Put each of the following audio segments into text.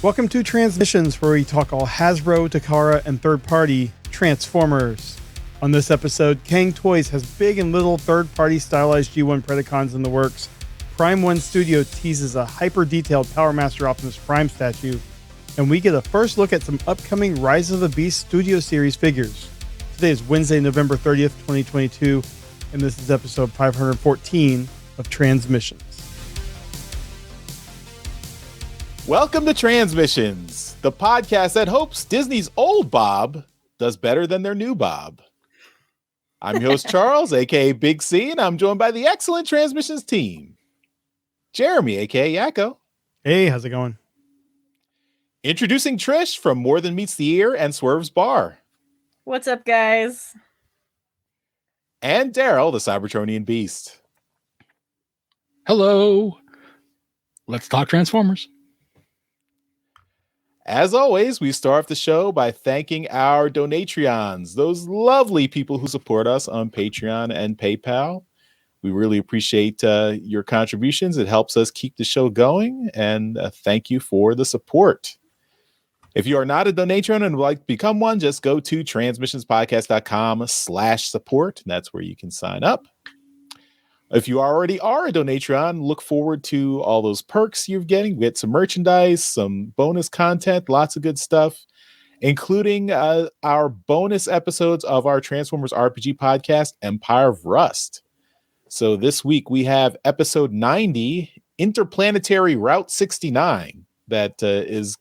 Welcome to Transmissions, where we talk all Hasbro, Takara, and third-party Transformers. On this episode, Cang Toys has big and little third-party stylized G1 Predacons in the works. Prime 1 Studio teases a hyper-detailed Powermaster Optimus Prime statue, and we get a first look at some upcoming Rise of the Beast Studio Series figures. Today is Wednesday, November 30th, 2022, and this is episode 514 of Transmissions. Welcome to Transmissions, the podcast that hopes Disney's old Bob does better than their new Bob. I'm your host, Charles, aka Big C, and I'm joined by the excellent Transmissions team. Jeremy, aka Yakko. Hey, how's it going? Introducing Trish from More Than Meets the Ear and Swerve's Bar. What's up, guys? And Daryl, the Cybertronian Beast. Hello. Let's talk Transformers. As always, we start off the show by thanking our Donatreons, those lovely people who support us on Patreon and PayPal. We really appreciate your contributions. It helps us keep the show going, and thank you for the support. If you are not a Donatreon and would like to become one, just go to transmissionspodcast.com/support, and that's where you can sign up. If you already are a Donatreon, look forward to all those perks you're getting. We get some merchandise, some bonus content, lots of good stuff, including our bonus episodes of our Transformers RPG podcast, Empire of Rust. So this week we have episode 90, Interplanetary Route 69, that is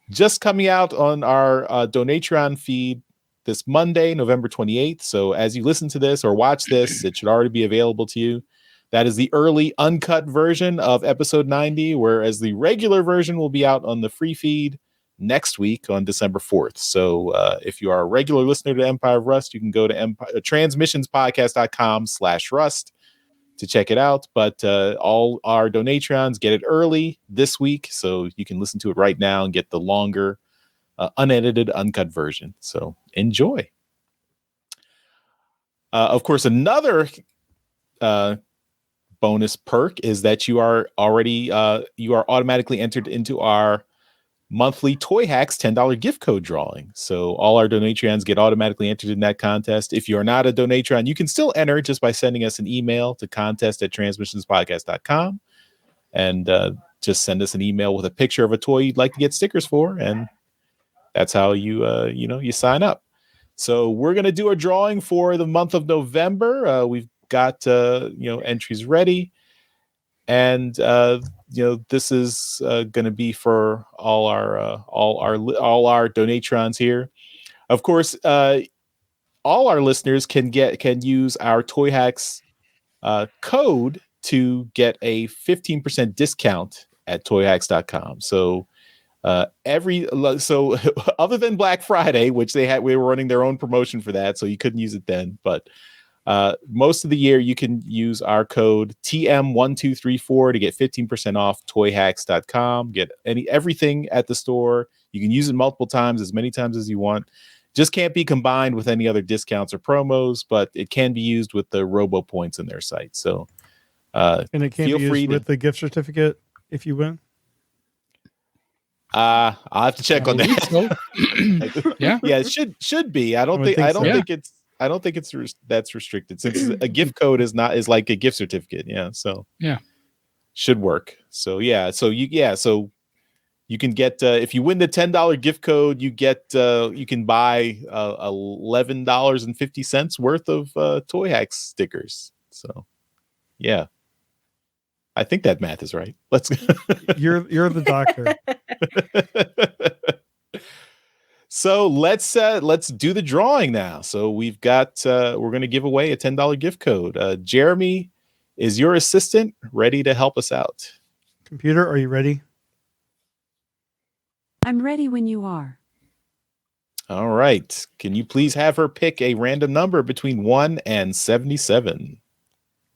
just coming out on our Donatreon feed this Monday, November 28th. So as you listen to this or watch this, it should already be available to you. That is the early uncut version of episode 90, whereas the regular version will be out on the free feed next week on December 4th. So if you are a regular listener to Empire of Rust, you can go to transmissionspodcast.com/rust to check it out. But all our Donatreons get it early this week, so you can listen to it right now and get the longer unedited, uncut version. So enjoy. Of course, another bonus perk is that you are automatically entered into our monthly Toyhax $10 gift code drawing. So all our Donatreons get automatically entered in that contest. If you are not a Donatreon, you can still enter just by sending us an email to contest@transmissionspodcast.com and just send us an email with a picture of a toy you'd like to get stickers for, and that's how you sign up. So we're going to do a drawing for the month of November. We've got entries ready, and this is going to be for all our Donatrons here. Of course, all our listeners can use our Toyhax code to get a 15% discount at toyhax.com. So other than Black Friday, which we were running their own promotion for that, so you couldn't use it then, but most of the year you can use our code TM1234 to get 15% off toyhax.com. Get everything at the store. You can use it multiple times, as many times as you want. Just can't be combined with any other discounts or promos, but it can be used with the robo points in their site. So and it can't be used with the gift certificate if you win. I'll have to check on that. So. Yeah, it should be. I don't think it's that's restricted, since a gift code is like a gift certificate. Yeah, so yeah, should work. So so you can get if you win the $10 gift code, you can buy $11.50 worth of Toyhax stickers. So yeah. I think that math is right. Let's. You're the doctor. So let's do the drawing now. So we've got we're going to give away a $10 gift code. Jeremy is your assistant, ready to help us out. Computer, are you ready? I'm ready when you are. All right. Can you please have her pick a random number between 1 and 77?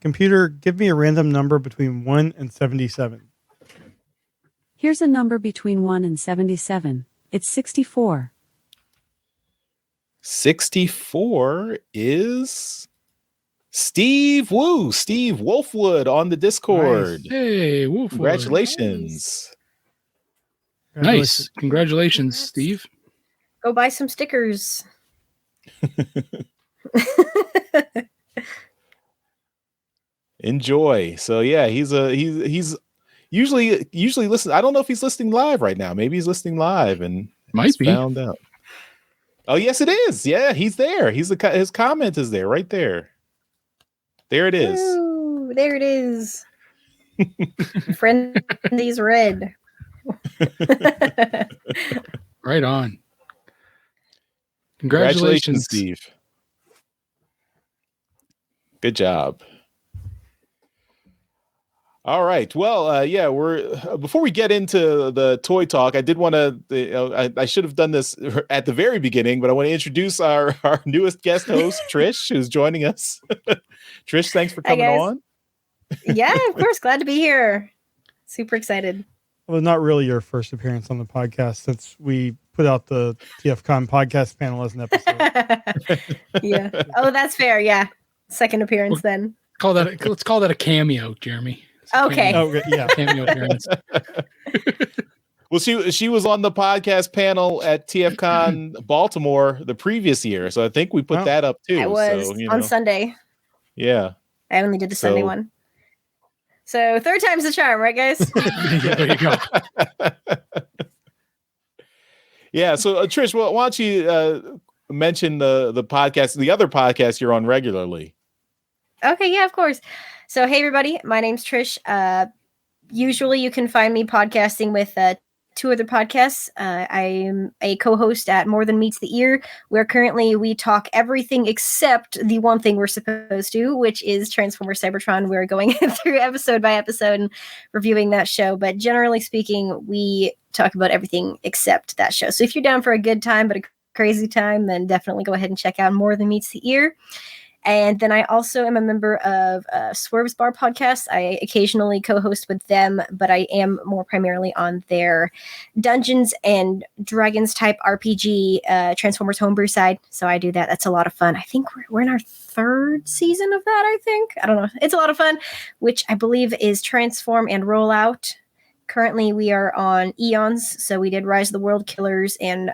Computer, give me a random number between 1 and 77. Here's a number between 1 and 77. It's 64. 64 is Steve Wolfwood on the Discord. Nice. Hey, Wolfwood. Congratulations. Nice. Congratulations, Steve. Go buy some stickers. Enjoy. So yeah, he's usually listen. I don't know if he's listening live right now. Maybe he's listening live and Might be. found out. Oh yes, it is. Yeah, he's there. His comment is there, right there. There it is. Ooh, there it is. Friendly's red. Right on. Congratulations, Steve. Good job. All right. Well, yeah, we're before we get into the toy talk, I did want to. I should have done this at the very beginning, but I want to introduce our newest guest host, Trish, who's joining us. Trish, thanks for coming on. Yeah, of course. Glad to be here. Super excited. Well, not really your first appearance on the podcast since we put out the TFCon podcast panel as an episode. Yeah. Oh, that's fair. Yeah. Second appearance then. Let's call that a cameo, Jeremy. Okay. Yeah. Cameo appearance. Well, she was on the podcast panel at TFCon Baltimore the previous year, so I think we put that up too. I was on Sunday. Yeah. I only did the Sunday one. So third time's the charm, right, guys? Yeah, there you go. Yeah. So Trish, why don't you mention the podcast, the other podcast you're on regularly? Okay, yeah, of course. So, hey, everybody, my name's Trish. Usually you can find me podcasting with two other podcasts. I'm a co-host at More Than Meets the Ear, where currently we talk everything except the one thing we're supposed to, which is Transformers Cybertron. We're going through episode by episode and reviewing that show. But generally speaking, we talk about everything except that show. So if you're down for a good time, but a crazy time, then definitely go ahead and check out More Than Meets the Ear. And then I also am a member of Swerve's Bar podcast. I occasionally co-host with them, but I am more primarily on their Dungeons and Dragons type RPG Transformers homebrew side. So I do that. That's a lot of fun. I think we're in our third season of that, I think. I don't know. It's a lot of fun, which I believe is Transform and Rollout. Currently, we are on Eons, so we did Rise of the World Killers and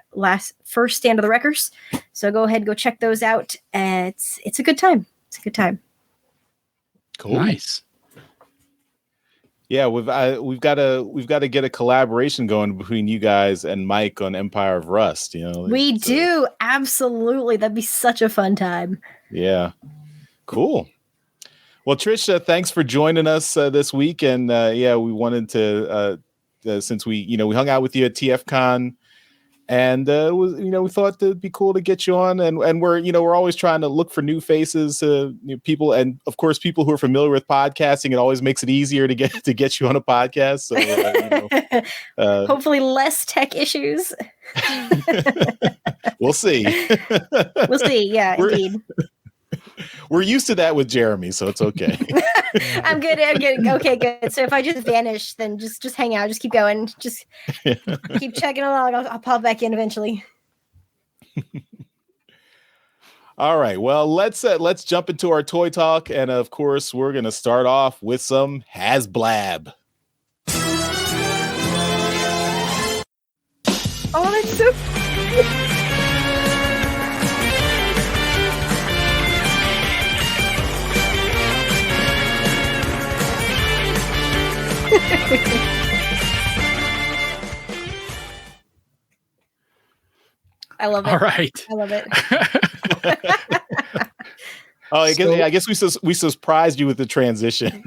first Stand of the Wreckers. So go ahead, go check those out. It's a good time. It's a good time. Cool. Nice. Yeah, we've got to get a collaboration going between you guys and Mike on Empire of Rust. You know, we do absolutely. That'd be such a fun time. Yeah, cool. Well, Trish, thanks for joining us this week, and yeah, we wanted to since we hung out with you at TFCon, and we thought it'd be cool to get you on, and we're always trying to look for new faces, people, and of course people who are familiar with podcasting. It always makes it easier to get you on a podcast. So hopefully less tech issues. We'll see. We'll see. Yeah, indeed. We're used to that with Jeremy, so it's okay. I'm good. Okay, good. So if I just vanish, then just hang out. Just keep going. Just keep checking along. I'll pop back in eventually. All right. Well, let's jump into our toy talk, and of course, we're gonna start off with some HasBlab. Oh, that's so. I love it. All right. I love it. Oh, I guess we surprised you with the transition.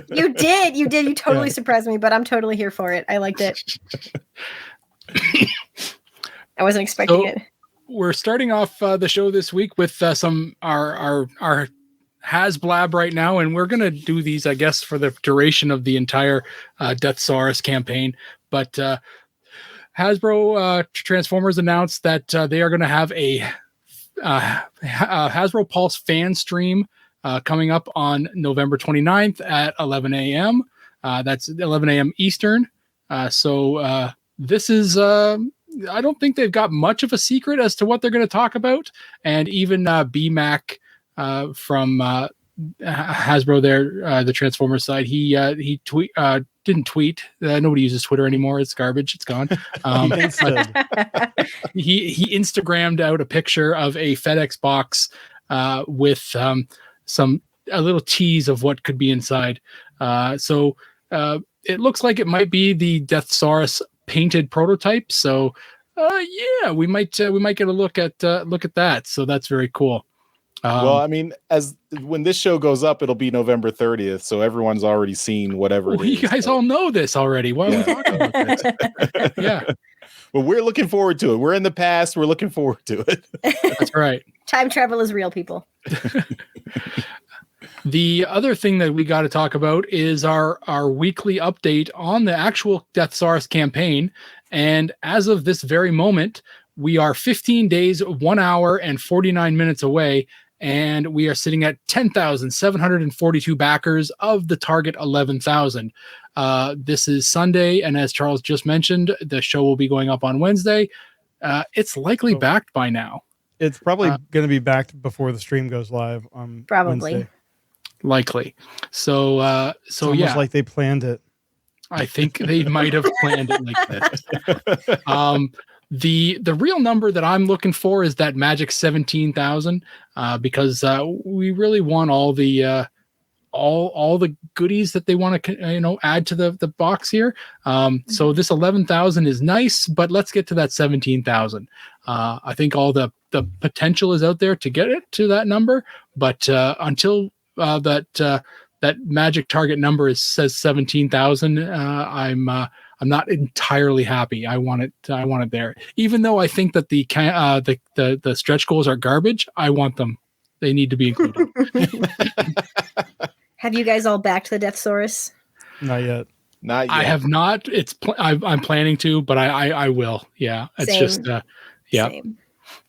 You did. You totally surprised me, but I'm totally here for it. I liked it. I wasn't expecting it. We're starting off the show this week with some our HasBlab right now, and we're gonna do these, I guess, for the duration of the entire Deathsaurus campaign. But Hasbro Transformers announced that they are going to have a Hasbro Pulse fan stream coming up on November 29th at 11 a.m. That's 11 a.m. Eastern. So this is, I don't think they've got much of a secret as to what they're going to talk about. And even BMAC from Hasbro there, the Transformers side, he didn't tweet. Nobody uses Twitter anymore. It's garbage. It's gone. He Instagrammed out a picture of a FedEx box with a little tease of what could be inside. So it looks like it might be the Deathsaurus painted prototype. So yeah, we might get a look at that. So that's very cool. Well, I mean, when this show goes up, it'll be November 30th, so everyone's already seen whatever. You guys all know this already. Why are we talking about this? Yeah. Well, we're looking forward to it. We're in the past. We're looking forward to it. That's right. Time travel is real, people. The other thing that we got to talk about is our weekly update on the actual Deathsaurus campaign. And as of this very moment, we are 15 days, 1 hour, and 49 minutes away. And we are sitting at 10,742 backers of the target 11,000. This is Sunday, and as Charles just mentioned, the show will be going up on Wednesday. It's likely backed by now. It's probably going to be backed before the stream goes live on Probably. Wednesday. Likely. So It's almost like they planned it. I think they might have planned it like that. The real number that I'm looking for is that magic 17,000, because we really want all the goodies that they want to add to the box here. So this 11,000 is nice, but let's get to that 17,000. I think all the potential is out there to get it to that number, but until that magic target number says 17,000, I'm not entirely happy. I want it there. Even though I think that the stretch goals are garbage, I want them. They need to be included. Have you guys all backed the Deathsaurus? Not yet. Not yet. I have not. I'm planning to, but I will. Yeah. It's Same. just yeah. Same.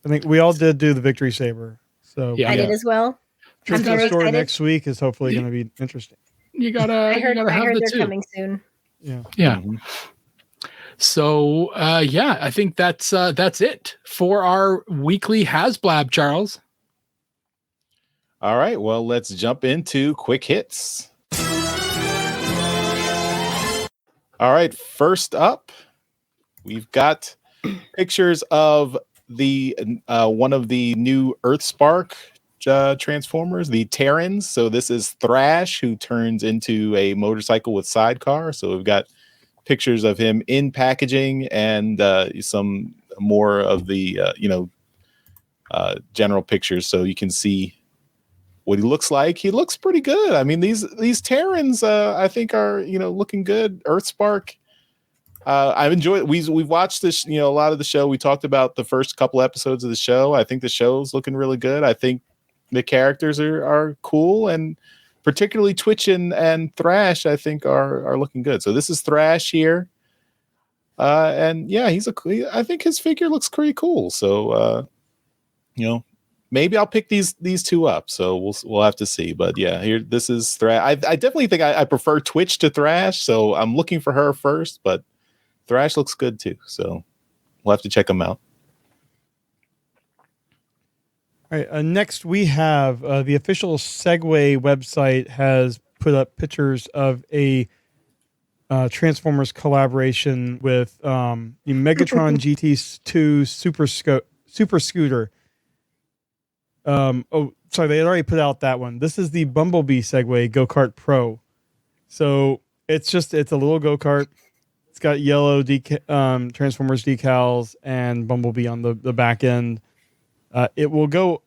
I think we all did do the Victory Saber. So Yeah. I did as well. I'm Trip's very story excited. next week is hopefully going to be interesting. You gotta. I heard have the they're two. coming soon. Yeah. Yeah. Mhm. So yeah, I think that's it for our weekly HasBlab, Charles. All right. Well, let's jump into quick hits. All right. First up, we've got pictures of the one of the new Earthspark Transformers, the Terrans. So this is Thrash, who turns into a motorcycle with sidecar. So we've got pictures of him in packaging and some more of the general pictures, so you can see what he looks like. He looks pretty good. I mean, these Terrans I think are looking good. Earthspark. I've enjoyed it. We've watched this, a lot of the show. We talked about the first couple episodes of the show. I think the show's looking really good. I think the characters are cool, and particularly Twitch and Thrash, I think are looking good. So this is Thrash here, and yeah, I think his figure looks pretty cool. So maybe I'll pick these two up. So we'll have to see. But yeah, this is Thrash. I definitely think I prefer Twitch to Thrash, so I'm looking for her first. But Thrash looks good too, so we'll have to check them out. All right. Next, we have the official Segway website has put up pictures of a Transformers collaboration with the Megatron GT2 Super Scooter. Sorry, they had already put out that one. This is the Bumblebee Segway Go-Kart Pro. So it's a little go-kart. It's got yellow Transformers decals and Bumblebee on the back end. It will go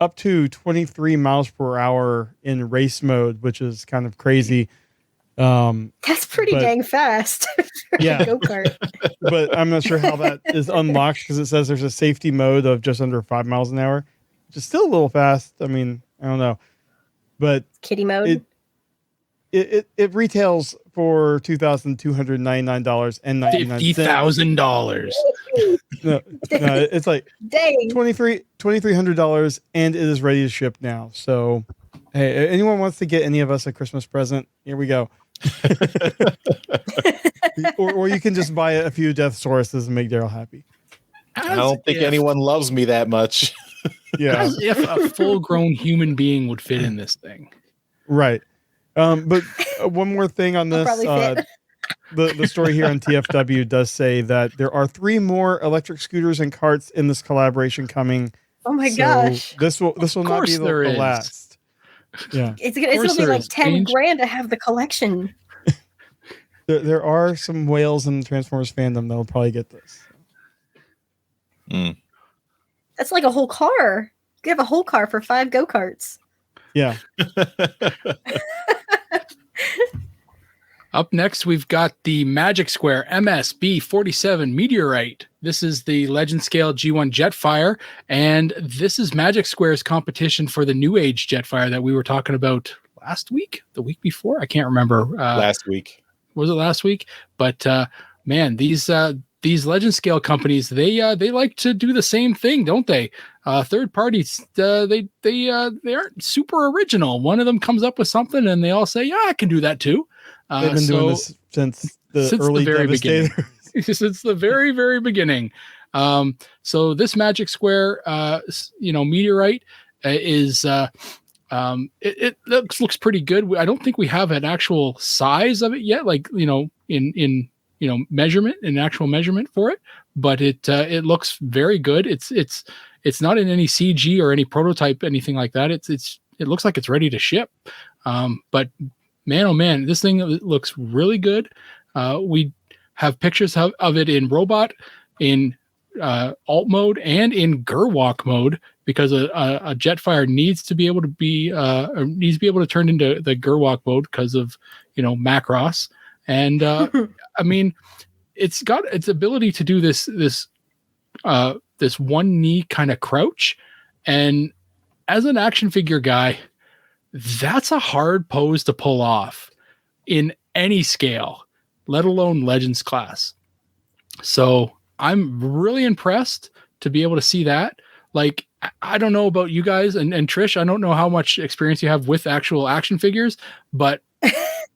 up to 23 miles per hour in race mode, which is kind of crazy. That's pretty dang fast. Yeah. Go-kart. But I'm not sure how that is unlocked because it says there's a safety mode of just under 5 miles an hour, which is still a little fast. I mean, I don't know. But Kitty mode. It retails for $2,299.99. $50,000. No, it's like Dang. $2,300, and it is ready to ship now. So, hey, anyone wants to get any of us a Christmas present? Here we go. or you can just buy a few Deathsauruses and make Daryl happy. I don't think anyone loves me that much. Yeah, As if a full-grown human being would fit in this thing. right. But one more thing on I'll this. probably fit. the story here on TFW does say that there are 3 more electric scooters and carts in this collaboration coming. Oh my So gosh. this will not be the there is. last. Yeah. It's gonna be there like is. 10 grand to have the collection. There are some whales in the Transformers fandom that'll probably get this. That's like a whole car. You could have a whole car for 5 go-karts. Yeah. Up next, we've got the Magic Square MSB-47 Meteorite. This is the Legend Scale G1 Jetfire, and this is Magic Square's competition for the New Age Jetfire that we were talking about last week, the week before. I can't remember. Last week. Was it last week? But man, these Legend Scale companies, they like to do the same thing, don't they? Third parties, they aren't super original. One of them comes up with something, and they all say, "Yeah, I can do that too." They've been doing this since the early very beginning. Since the very, very beginning. So this Magic Square, Meteorite is it looks pretty good. I don't think we have an actual size of it yet, like in measurement, an actual measurement for it, but it looks very good. It's not in any CG or any prototype, anything like that. It looks like it's ready to ship. But man, oh man, this thing looks really good. We have pictures of it in robot, in alt mode, and in Gerwalk mode, because a Jetfire needs to be able to turn into the Gerwalk mode because of Macross. And I mean, it's got its ability to do this one knee kind of crouch, and as an action figure guy, that's a hard pose to pull off in any scale, let alone Legends class. So I'm really impressed to be able to see that. Like, I don't know about you guys, and Trish, I don't know how much experience you have with actual action figures, but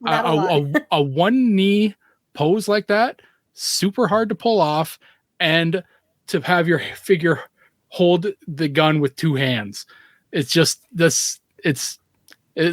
a one knee pose like that, super hard to pull off, and to have your figure hold the gun with 2 hands. It's just this. It's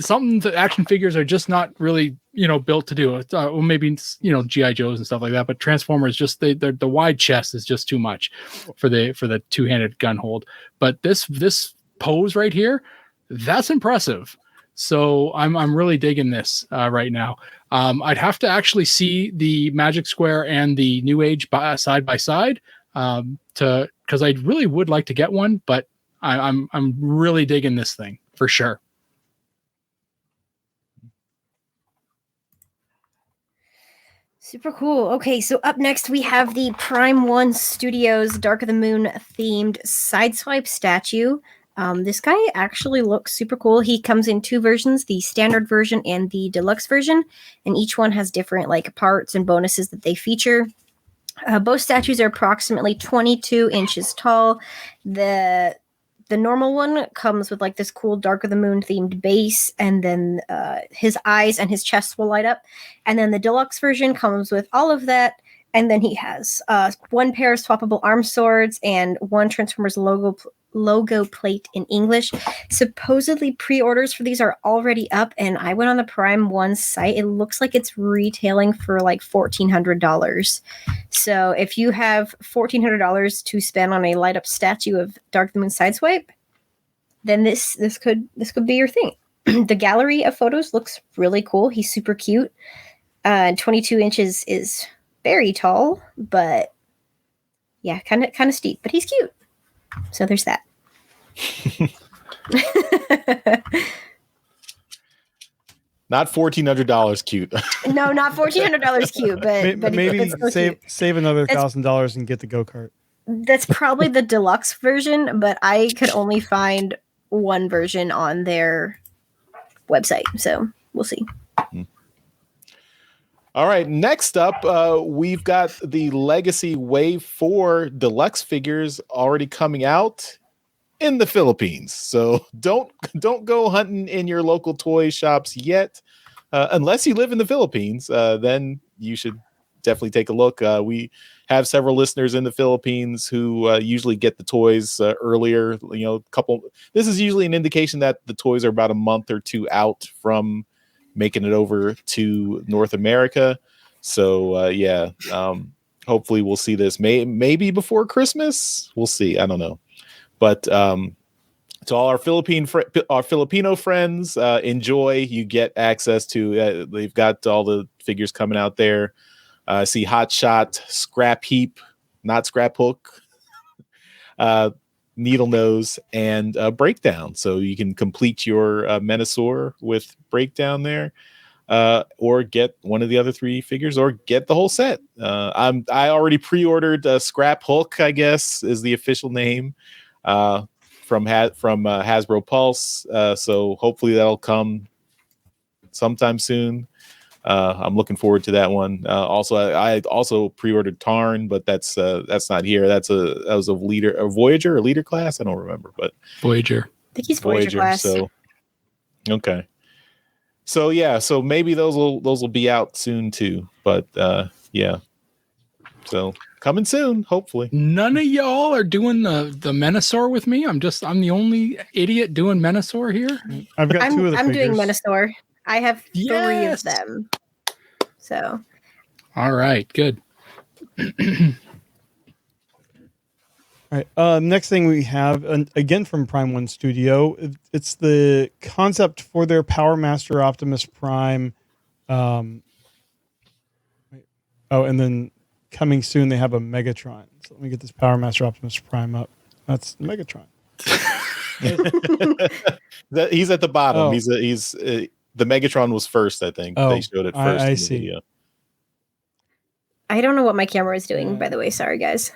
something that action figures are just not really, built to do. Well, maybe, GI Joes and stuff like that, but Transformers, just the wide chest is just too much for the 2-handed gun hold. But this pose right here, that's impressive. So I'm really digging this right now. I'd have to actually see the Magic Square and the New Age side by side, because I really would like to get one, but I'm really digging this thing for sure. Super cool. Okay, so up next we have the Prime 1 Studios Dark of the Moon themed Sideswipe statue. This guy actually looks super cool. He comes in 2 versions, the standard version and the deluxe version, and each one has different parts and bonuses that they feature. Both statues are approximately 22 inches tall. The normal one comes with this cool Dark of the Moon themed base, and then his eyes and his chest will light up. And then the deluxe version comes with all of that, and then he has 1 pair of swappable arm swords and 1 Transformers logo plate in English. Supposedly pre-orders for these are already up, and I went on the Prime 1 site. It looks like it's retailing for $1,400. So if you have $1,400 to spend on a light up statue of Dark the Moon Sideswipe, then this could be your thing. The gallery of photos looks really cool. He's super cute. 22 inches is very tall, but yeah, kind of steep, but he's cute. So there's that. Not $1,400 cute. No, not $1,400 cute, but maybe so save another $1,000 and get the go-kart. That's probably the deluxe version, but I could only find 1 version on their website, so we'll see. All right, next up, we've got the Legacy Wave 4 deluxe figures already coming out in the Philippines. So don't go hunting in your local toy shops yet, unless you live in the Philippines. Then you should definitely take a look. We have several listeners in the Philippines who usually get the toys earlier. This is usually an indication that the toys are about a month or 2 out from making it over to North America. So yeah, hopefully we'll see this maybe before Christmas. We'll see. I don't know, but to all our Filipino friends, enjoy. You get access to. They've got all the figures coming out there. See Hot Shot, Scrap Heap, not Scrap Hook, Needle Nose, and Breakdown. So you can complete your Menasor with Breakdown there, or get one of the other 3 figures, or get the whole set. I already pre-ordered Scrap Hook, I guess is the official name, from Hasbro Pulse. So hopefully that'll come sometime soon. I'm looking forward to that one. Also, I also pre-ordered Tarn, but that's not here. That was a Voyager or leader class. I don't remember, but Voyager. I think he's Voyager class. So okay. So yeah, so maybe those will be out soon too. But yeah. So coming soon, hopefully. None of y'all are doing the Menasor with me. I'm the only idiot doing Menasor here. I've got 2 of the I'm figures. doing Menasor. I have 3 Yes! of them. So. All right, good. All right. Next thing we have, again from Prime One Studio, it's the concept for their Powermaster Optimus Prime. And then coming soon they have a Megatron. So let me get this Powermaster Optimus Prime up. That's Megatron. He's at the bottom. Oh. He's the Megatron was first, I think. Oh, they showed it first. I in the see. Video. I don't know what my camera is doing, by the way. Sorry, guys.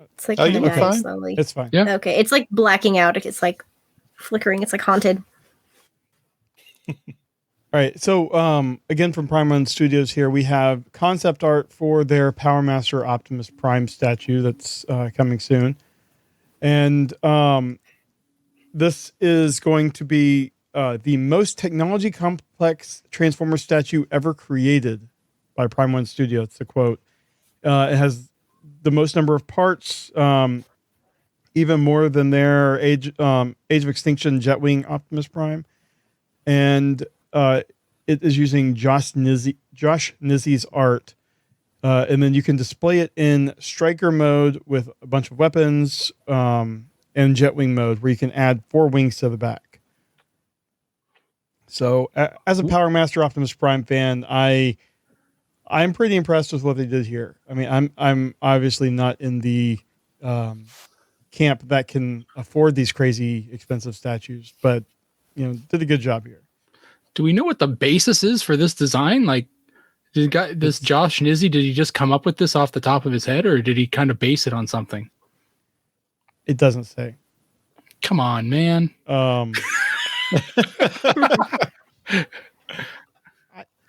It's like Oh, you look dying fine. slowly. It's fine. Yeah. Okay, it's like blacking out. It's like flickering. It's like haunted. All right. So again from Prime One Studios here, we have concept art for their Powermaster Optimus Prime statue that's coming soon. And this is going to be the most technology complex Transformer statue ever created by Prime One Studio. It's the quote. It has the most number of parts, even more than their Age of Extinction Jetwing Optimus Prime. And it is using Josh Nizzi's art. And then you can display it in striker mode with a bunch of weapons, and Jetwing mode, where you can add 4 wings to the back. So as a Powermaster Optimus Prime fan, I'm pretty impressed with what they did here. I mean, I'm obviously not in the camp that can afford these crazy expensive statues, but did a good job here. Do we know what the basis is for this design? Like, this Josh Nizzi, did he just come up with this off the top of his head, or did he kind of base it on something? It doesn't say. Come on, man.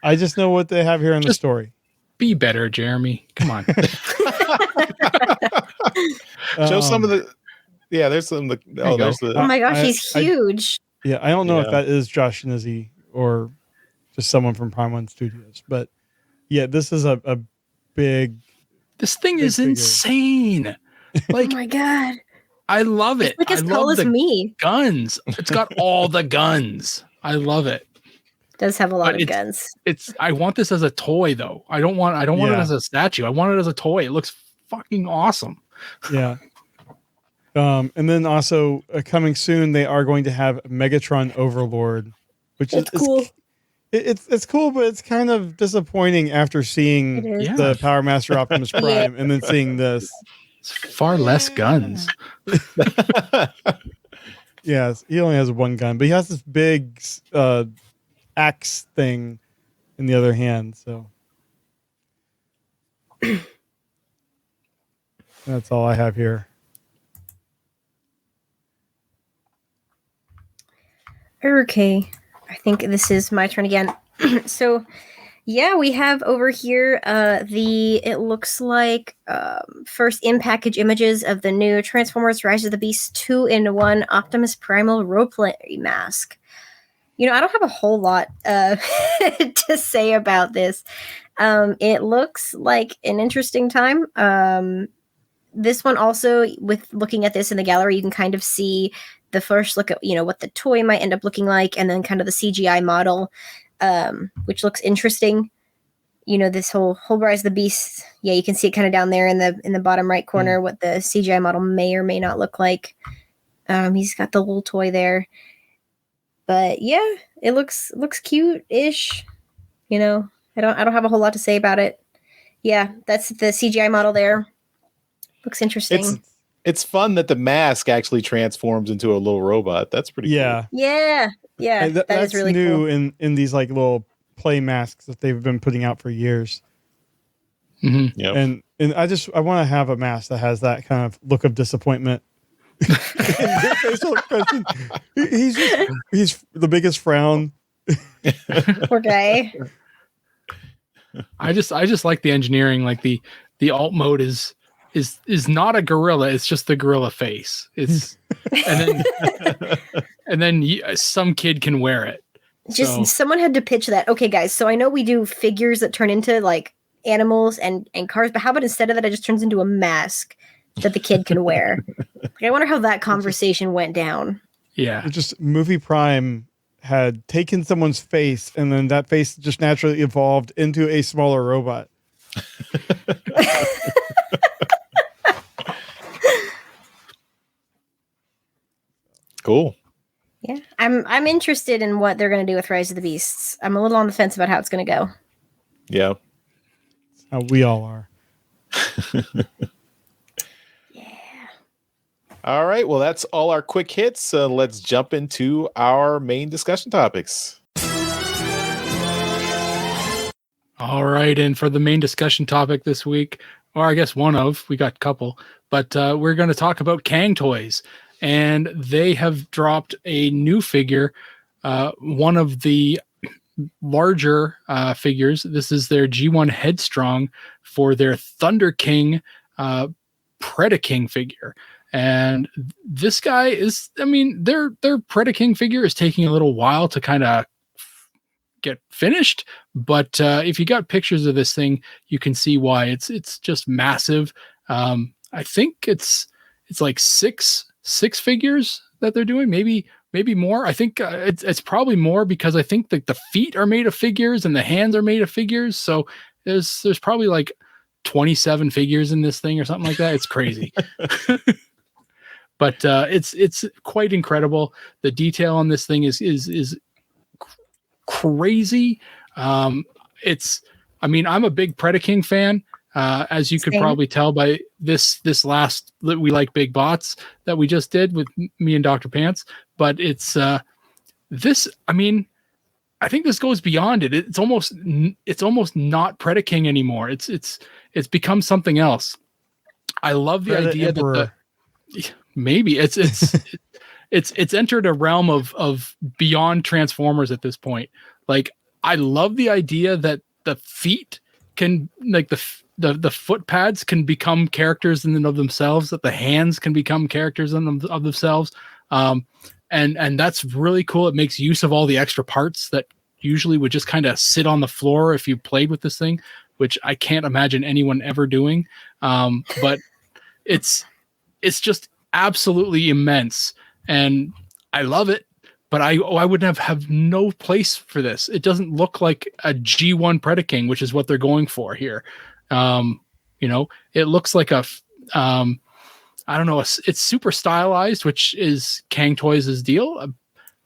I just know what they have here in the story. Be better, Jeremy. Come on. Show some of the. Yeah, there's some. There's the. Oh my gosh, he's huge. I don't know if that is Josh Nizzi or just someone from Prime One Studios, but yeah, this is a big. This thing big is figure. insane. Like, Oh my god. I love it. It's like as I tall love as the me. guns. It's got all the guns. I love it. Does have a lot But of guns. I want this as a toy though. I don't want it as a statue. I want it as a toy. It looks fucking awesome. Yeah. And then also coming soon, they are going to have Megatron Overlord, which is cool. It's cool, but it's kind of disappointing after seeing the Powermaster Optimus Prime and then seeing this. It's far less guns. Yes, he only has 1 gun, but he has this big axe thing in the other hand. So that's all I have here. Okay. I think this is my turn again. So, yeah, we have over here it looks like first in-package images of the new Transformers Rise of the Beast 2-in-1 Optimus Primal roleplay mask. I don't have a whole lot to say about this. It looks like an interesting time. This one also, with looking at this in the gallery, you can kind of see the first look at, what the toy might end up looking like, and then kind of the CGI model, which looks interesting. this whole Rise of the Beast. Yeah, you can see it kind of down there in the bottom right corner what the CGI model may or may not look like. He's got the little toy there. But yeah, it looks cute-ish. I don't have a whole lot to say about it. Yeah, that's the CGI model there. Looks interesting. It's fun that the mask actually transforms into a little robot. That's pretty cool. Yeah. That is really new cool. in these like little play masks that they've been putting out for years. Mm-hmm. Yep. And I want to have a mask that has that kind of look of disappointment. Facial expression. He's the biggest frown. Poor guy. I just like the engineering. Like the alt mode is not a gorilla. It's just the gorilla face. It's and then some kid can wear it. Someone had to pitch that. Okay, guys. So I know we do figures that turn into like animals and cars, but how about instead of that, it just turns into a mask that the kid can wear? I wonder how that conversation went down. Yeah, it's just Movie Prime had taken someone's face, and then that face just naturally evolved into a smaller robot. Cool. Yeah, I'm interested in what they're going to do with Rise of the Beasts. I'm a little on the fence about how it's going to go. Yeah. How we all are. All right. Well, that's all our quick hits. Let's jump into our main discussion topics. All right. And for the main discussion topic this week, or I guess we got a couple, but we're going to talk about Cang Toys. And they have dropped a new figure, one of the larger figures. This is their G1 Headstrong for their Thunderking Predaking figure. And this guy is, their Predaking figure is taking a little while to kind of get finished. But if you got pictures of this thing, you can see why. It's just massive. I think it's like six figures that they're doing, maybe more. I think it's probably more because I think that the feet are made of figures and the hands are made of figures. So there's probably like 27 figures in this thing or something like that. It's crazy. But it's quite incredible. The detail on this thing is crazy. I'm a big Predaking fan. As you could probably tell by this last We Like Big Bots that we just did with me and Dr. Pants, but it's this. I think this goes beyond it. It's almost not Predaking anymore. It's become something else. I love the idea that maybe it's entered a realm of beyond Transformers at this point. Like, I love the idea that the feet can, like the foot pads can become characters in and of themselves, that the hands can become characters in of themselves. And that's really cool. It makes use of all the extra parts that usually would just kind of sit on the floor if you played with this thing, which I can't imagine anyone ever doing. But it's just absolutely immense, and I love it. But I would have no place for this. It doesn't look like a G1 Predaking, which is what they're going for here. It looks like a I don't know. It's super stylized, which is Cang Toys' deal.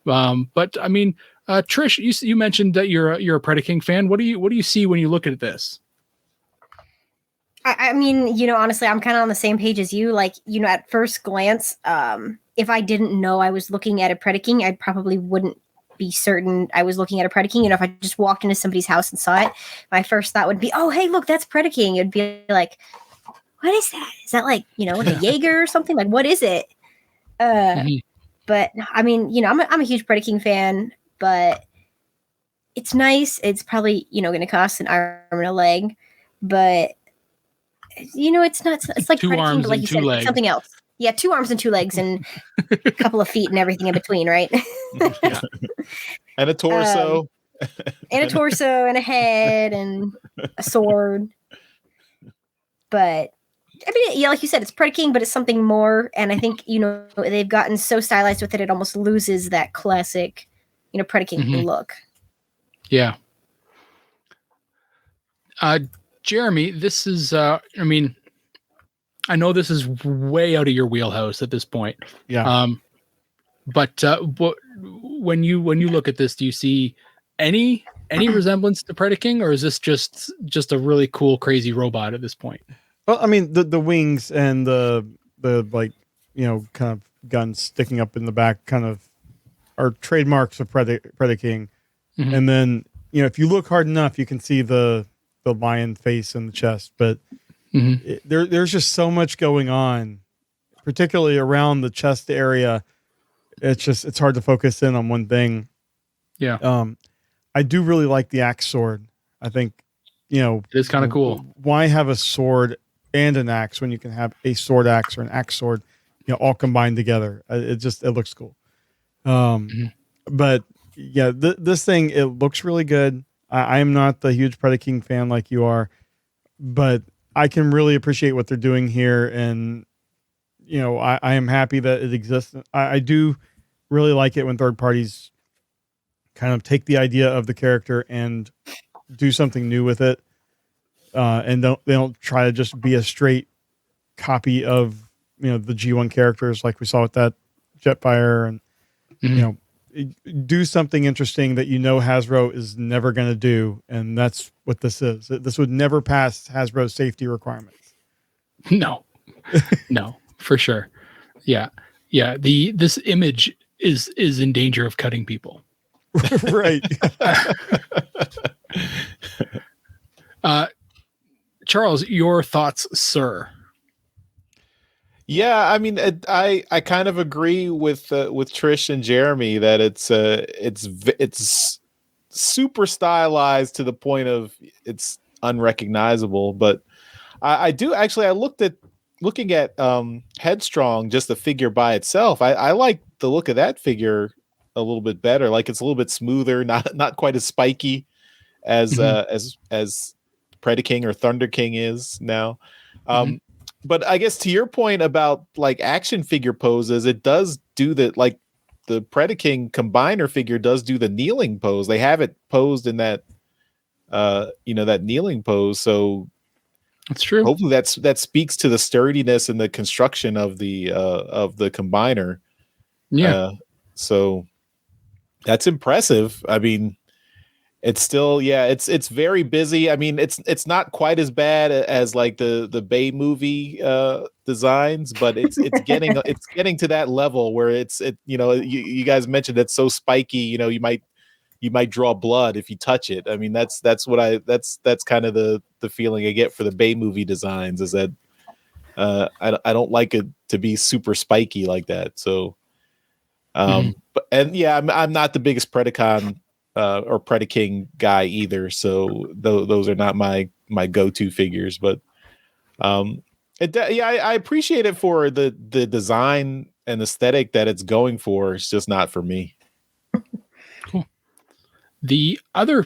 But Trish, you mentioned that you're a Predaking fan. What do you see when you look at this? Honestly, I'm kind of on the same page as you. Like, at first glance, if I didn't know I was looking at a Predaking, I probably wouldn't be certain I was looking at a Predaking. If I just walked into somebody's house and saw it, my first thought would be, oh, hey, look, that's Predaking. It'd be like, what is that? Is that like, like a Jaeger or something? Like, what is it? But I'm a huge Predaking fan, but it's nice. It's probably, going to cost an arm and a leg, but it's not, it's like two Predaking, arms but like and you two said, legs. it's something else. Yeah, 2 arms and 2 legs and a couple of feet and everything in between, right? Yeah. And a torso. And a torso and a head and a sword. But like you said, it's Predaking, but it's something more. And I think, they've gotten so stylized with it, it almost loses that classic, Predaking look. Yeah. Jeremy, this is, I mean, I know this is way out of your wheelhouse at this point. Yeah. But when you look at this, do you see any resemblance to Predaking, or is this just a really cool, crazy robot at this point? Well, I mean, the wings and the like, kind of guns sticking up in the back kind of are trademarks of Predaking. Mhm. And then, if you look hard enough, you can see the lion face in the chest. But Mhm. there's just so much going on, particularly around the chest area. It's hard to focus in on one thing. Yeah. I do really like the axe sword. I think, It is kind of cool. Why have a sword and an axe when you can have a sword axe or an axe sword, all combined together? It looks cool. But yeah, this thing, it looks really good. I am not the huge Predaking fan like you are, but I can really appreciate what they're doing here. And, I am happy that it exists. I do really like it when third parties kind of take the idea of the character and do something new with it. And they don't try to just be a straight copy of, the G1 characters like we saw with that Jetfire, and, do something interesting that Hasbro is never going to do. And that's what this is. This would never pass Hasbro's safety requirements. No, for sure. Yeah. This image is in danger of cutting people. Right. Charles, your thoughts, sir? Yeah, I mean, I kind of agree with Trish and Jeremy that it's super stylized to the point of it's unrecognizable. But I do actually, looking at Headstrong, just the figure by itself. I like the look of that figure a little bit better. Like it's a little bit smoother, not quite as spiky as as Predaking or Thunderking is now. But I guess to your point about like action figure poses, it does do that. Like the Predaking combiner figure does do the kneeling pose. They have it posed in that, that kneeling pose. So that's true. Hopefully that speaks to the sturdiness and the construction of the combiner. Yeah. So that's impressive. I mean, it's still, it's very busy. I mean, it's not quite as bad as like the Bay movie designs, but it's getting to that level where you guys mentioned it's so spiky, you might draw blood if you touch it. I mean, that's kind of the feeling I get for the Bay movie designs, is that I don't like it to be super spiky like that. So I'm not the biggest Predacon or Predaking guy either, so those are not my go-to figures. But I appreciate it for the design and aesthetic that it's going for. It's just not for me. Cool. The other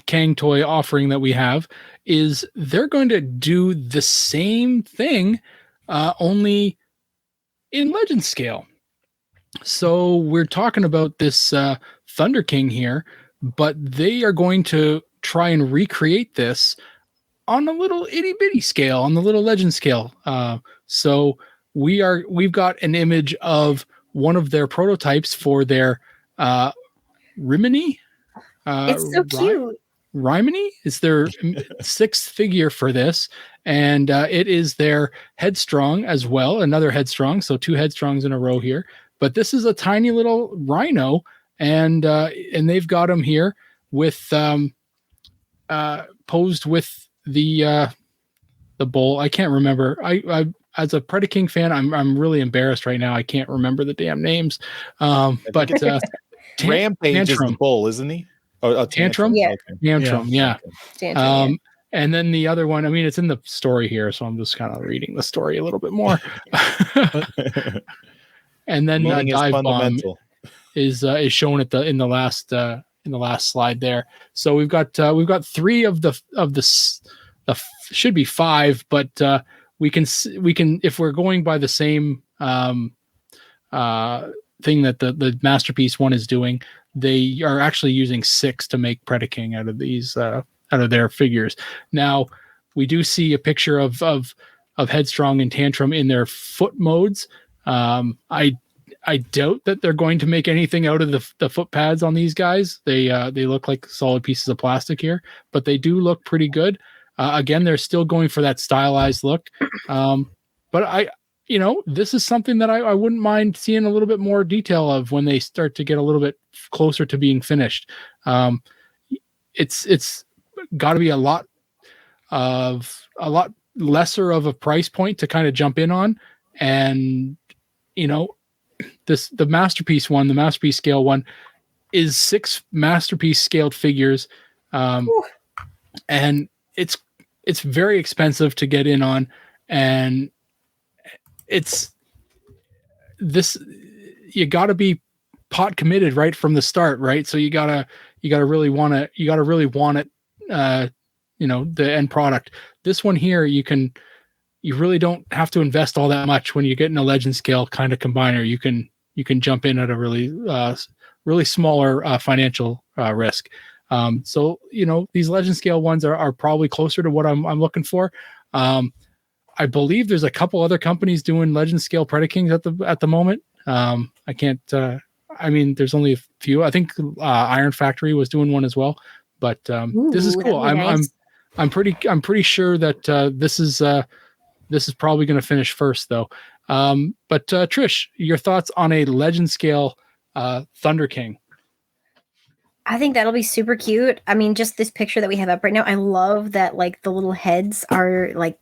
Cang toy offering that we have is they're going to do the same thing, only in legend scale. So we're talking about this Thunderking here, but they are going to try and recreate this on a little itty bitty scale, on the little legend scale. So we've got an image of one of their prototypes for their Rhimini. It's so cute. Rhimini is their sixth figure for this, and it is their Headstrong as well, another Headstrong. So two Headstrongs in a row here. But this is a tiny little rhino, and they've got him here with posed with the bull. I can't remember. I as a Predaking fan, I'm really embarrassed right now. I can't remember the damn names. But Rampage is the bull, isn't he? Oh, Tantrum. Yeah. Okay. Tantrum. Yeah. Tantrum, And then the other one. I mean, it's in the story here, so I'm just kind of reading the story a little bit more. And then Dive Bomb is shown in the last slide there. So we've got three of the should be five, but we can if we're going by the same thing that the Masterpiece one is doing, they are actually using 6 to make Predaking out of their figures. Now we do see a picture of Headstrong and Tantrum in their foot modes. I doubt that they're going to make anything out of the foot pads on these guys. They look like solid pieces of plastic here, but they do look pretty good. Again, they're still going for that stylized look. But this is something that I wouldn't mind seeing a little bit more detail of when they start to get a little bit closer to being finished. It's got to be a lot lesser of a price point to kind of jump in on. And, the masterpiece scale one is 6 masterpiece scaled figures. And it's very expensive to get in on. And you got to be pot committed right from the start, right? So you gotta really want it, the end product. This one here, you really don't have to invest all that much when you get in a legend scale kind of combiner. You can jump in at a really smaller financial risk. So these legend scale ones are probably closer to what I'm looking for. I believe there's a couple other companies doing legend scale Predakings at the moment. I can't. There's only a few. I think Iron Factory was doing one as well. But this is cool. I'm pretty sure that this is probably going to finish first, though. But Trish, your thoughts on a legend scale Thunderking? I think that'll be super cute. I mean, just this picture that we have up right now, I love that like the little heads are like,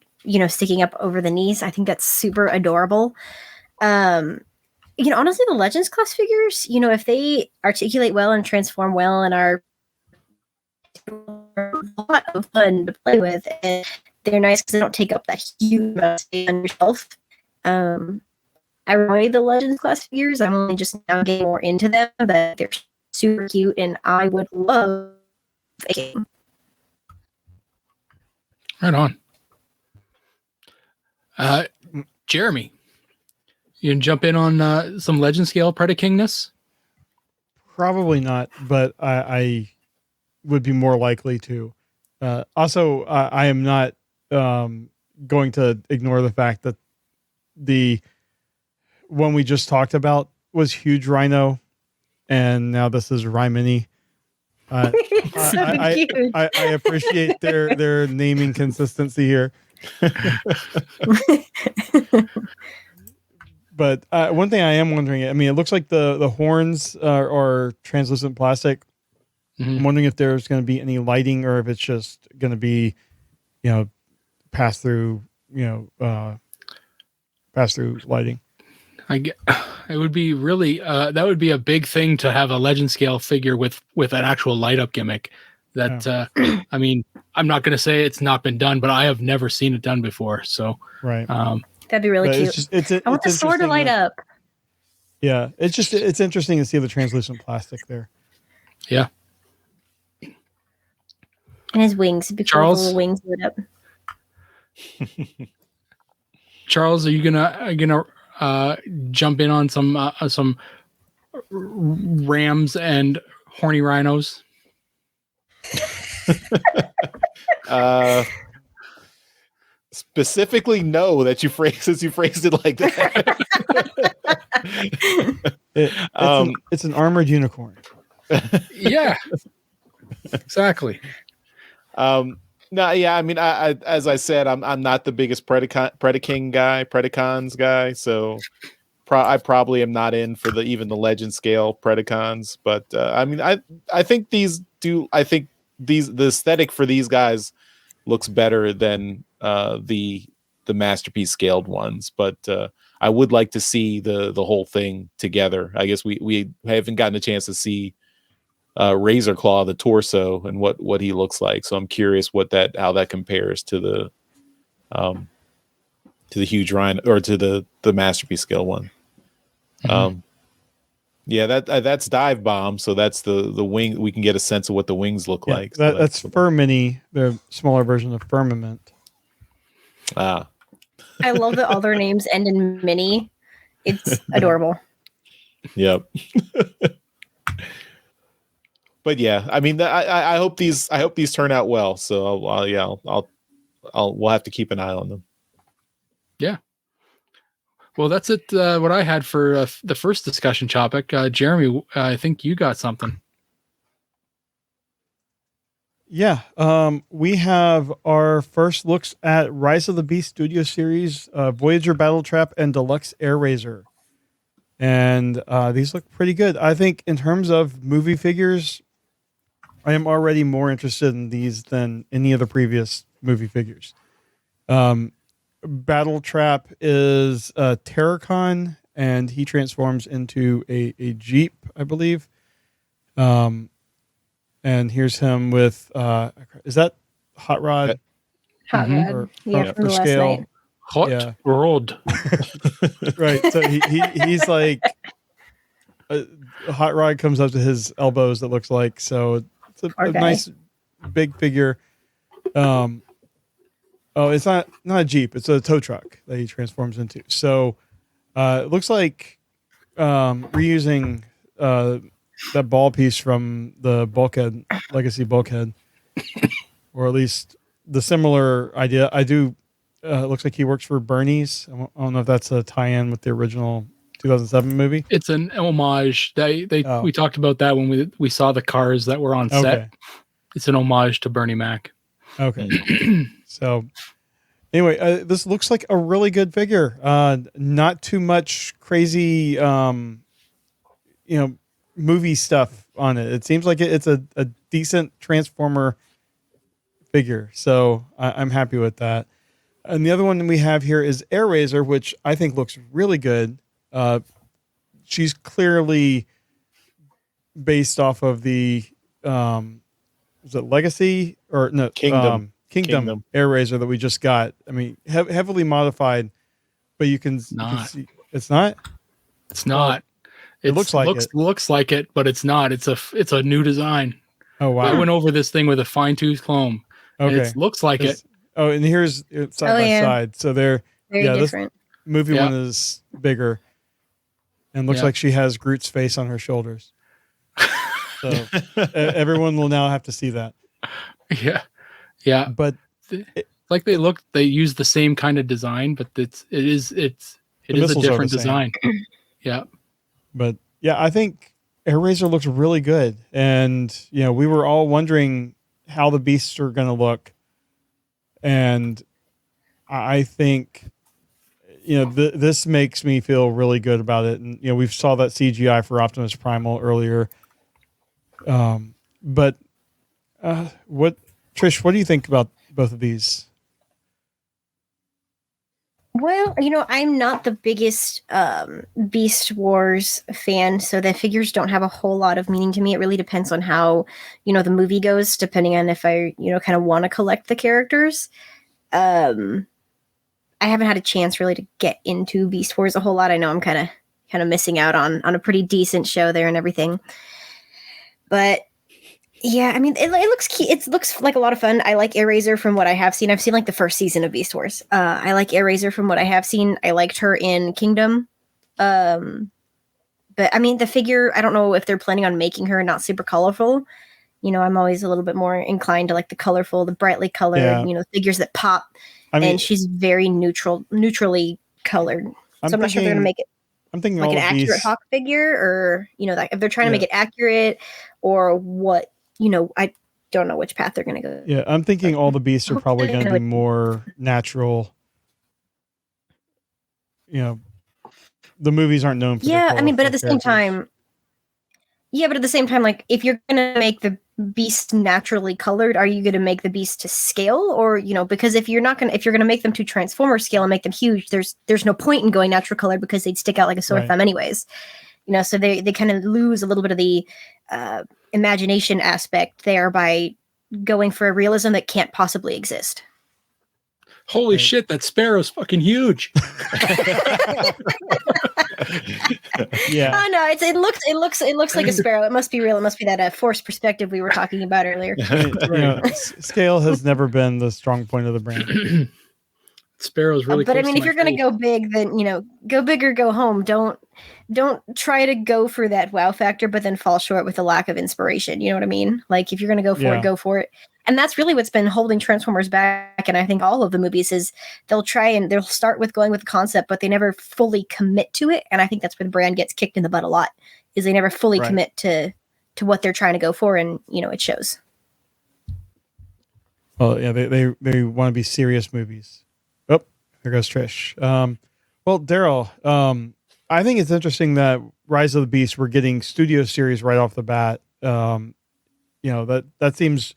sticking up over the knees. I think that's super adorable. Honestly, the Legends class figures, if they articulate well and transform well and are a lot of fun to play with, and they're nice because they don't take up that huge amount of space on your shelf. I really the Legends class figures. I'm only just now getting more into them, but they're super cute, and I would love a game. Right on. Jeremy, you can jump in on some legend scale Predakingness? Probably not, but I would be more likely to. Also, I am not going to ignore the fact that the one we just talked about was Hugerhino, and now this is Rhimini. I appreciate their naming consistency here. But one thing I am wondering, it looks like the horns are translucent plastic. Mm-hmm. I'm wondering if there's going to be any lighting or if it's just going to be, pass through lighting. It would be really that would be a big thing to have a legend scale figure with an actual light up gimmick. That I'm not going to say it's not been done, but I have never seen it done before. So right, that'd be really cute. I want the sword to light up. Yeah, it's interesting to see the translucent plastic there. Yeah, and his wings. Charles, little wings lit up. Charles, are you gonna jump in on some rams and horny rhinos? Specifically, no. That you phrased it like that. It's an armored unicorn. Yeah, exactly. No, yeah. I as I said, I'm not the biggest Predacons guy, so I probably am not in for even the legend scale Predacons. But I think the aesthetic for these guys looks better than the masterpiece scaled ones. But I would like to see the whole thing together. I guess we haven't gotten a chance to see Razor Claw, the torso, and what he looks like. So I'm curious how that compares to the huge Rhino or to the masterpiece scale one. Mm-hmm. Yeah, that's Dive Bomb. So that's the wing. We can get a sense of what the wings look like. So that's Furmini, the smaller version of Firmament. Ah, I love that all their names end in mini. It's adorable. Yep. But yeah, I mean, I hope these turn out well. So we'll have to keep an eye on them. Yeah. Well, that's it. What I had for the first discussion topic. Jeremy, I think you got something. Yeah. We have our first looks at Rise of the Beast Studio Series, Voyager, Battletrap, and Deluxe Airazor. And these look pretty good. I think in terms of movie figures, I am already more interested in these than any of the previous movie figures. Battletrap is a Terracon, and he transforms into a Jeep, I believe. And here's him with, is that Hot Rod? Hot Rod. Or Yeah, from for the last scale? night. Hot Rod. Right. So he's like, a Hot Rod comes up to his elbows, it looks like. So it's a nice big figure. It's not a Jeep, it's a tow truck that he transforms into. So it looks like reusing that ball piece from the Bulkhead Legacy Bulkhead, or at least the similar idea. I do. It looks like he works for Bernie's. I don't know if that's a tie-in with the original 2007 movie. It's an homage. We talked about that when we saw the cars that were on set. Okay. It's an homage to Bernie Mac. Okay. So anyway, this looks like a really good figure. Not too much crazy, movie stuff on it. It seems like it's a decent Transformer figure. So I'm happy with that. And the other one we have here is Airazor, which I think looks really good. She's clearly based off of the, is it Legacy or no? Kingdom Airazor that we just got. I mean, heavily modified, but you can see it's not. It's not. It looks like it, but it's not. It's a new design. Oh wow! I went over this thing with a fine-tooth comb. Okay, it looks like it. Oh, and here's side by side. So they're very different. This movie one is bigger, and looks like she has Groot's face on her shoulders. So everyone will now have to see that. Yeah. But they use the same kind of design, but it is a different design. Yeah. But yeah, I think Airazor looks really good, and we were all wondering how the beasts are going to look. And I think, this makes me feel really good about it. And, we saw that CGI for Optimus Primal earlier. But Trish, what do you think about both of these? Well, I'm not the biggest Beast Wars fan, so the figures don't have a whole lot of meaning to me. It really depends on how, the movie goes, depending on if I, kind of want to collect the characters. I haven't had a chance really to get into Beast Wars a whole lot. I know I'm kind of missing out on a pretty decent show there and everything. But yeah, I mean, it looks cute. It looks like a lot of fun. I like Airazor from what I have seen. I've seen like the first season of Beast Wars. I like Airazor from what I have seen. I liked her in Kingdom. But I mean, the figure, I don't know if they're planning on making her not super colorful. I'm always a little bit more inclined to like the colorful, the brightly colored, figures that pop. And she's very neutrally colored. So I'm not sure if they're going to make it. I'm thinking like an accurate Hawk figure, or if they're trying to make it accurate, or what. I don't know which path they're going to go. Yeah, I'm thinking all the beasts are probably going to be more natural. The movies aren't known for but at the same time, like if you're going to make the beast naturally colored, are you going to make the beast to scale, or because if you're going to make them to Transformer scale and make them huge, there's no point in going natural colored because they'd stick out like a sore thumb anyways. So they kind of lose a little bit of the imagination aspect there by going for a realism that can't possibly exist. Holy shit, that sparrow's fucking huge. Yeah. Oh no, it looks like a sparrow. It must be real. It must be that forced perspective we were talking about earlier. Scale has never been the strong point of the brand. Sparrow's really. But I close mean, to if my you're going to face. go big, then go big or go home. Don't try to go for that wow factor, but then fall short with a lack of inspiration. You know what I mean? Like if you're going to go for it, go for it. And that's really what's been holding Transformers back. And I think all of the movies is they'll try and they'll start with going with the concept, but they never fully commit to it. And I think that's where the brand gets kicked in the butt a lot. Is they never fully commit to what they're trying to go for, and it shows. Well, yeah, they want to be serious movies. Oh, there goes Trish. Well, Daryl, I think it's interesting that Rise of the Beast, we're getting studio series right off the bat. That seems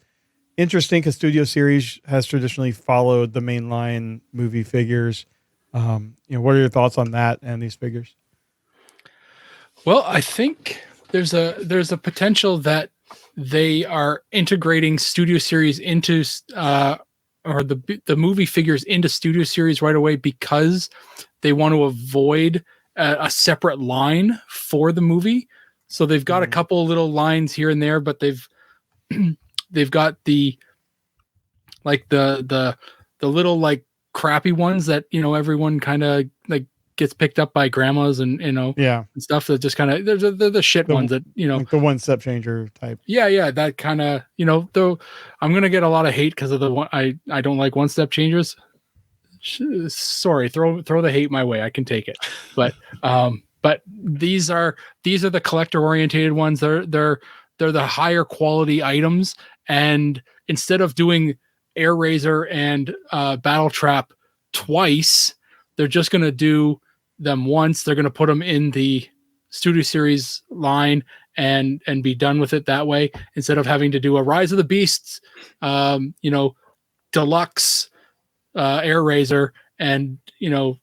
interesting because studio series has traditionally followed the mainline movie figures. What are your thoughts on that and these figures? Well, I think there's a potential that they are integrating studio series into or the movie figures into studio series right away because they want to avoid a separate line for the movie. So they've got a couple of little lines here and there, but they've got the little like crappy ones that everyone kind of like gets picked up by grandmas and and stuff that just kind of they're the shit ones that like the one step changer type. Yeah, that kind of though I'm gonna get a lot of hate because of the one I don't like one step changers. Sorry, throw the hate my way. I can take it, but these are the collector oriented ones. They're the higher quality items, and instead of doing Airazor and Battletrap twice, they're just gonna do them once. They're gonna put them in the studio series line and be done with it that way, instead of having to do a Rise of the Beasts, deluxe Airazor and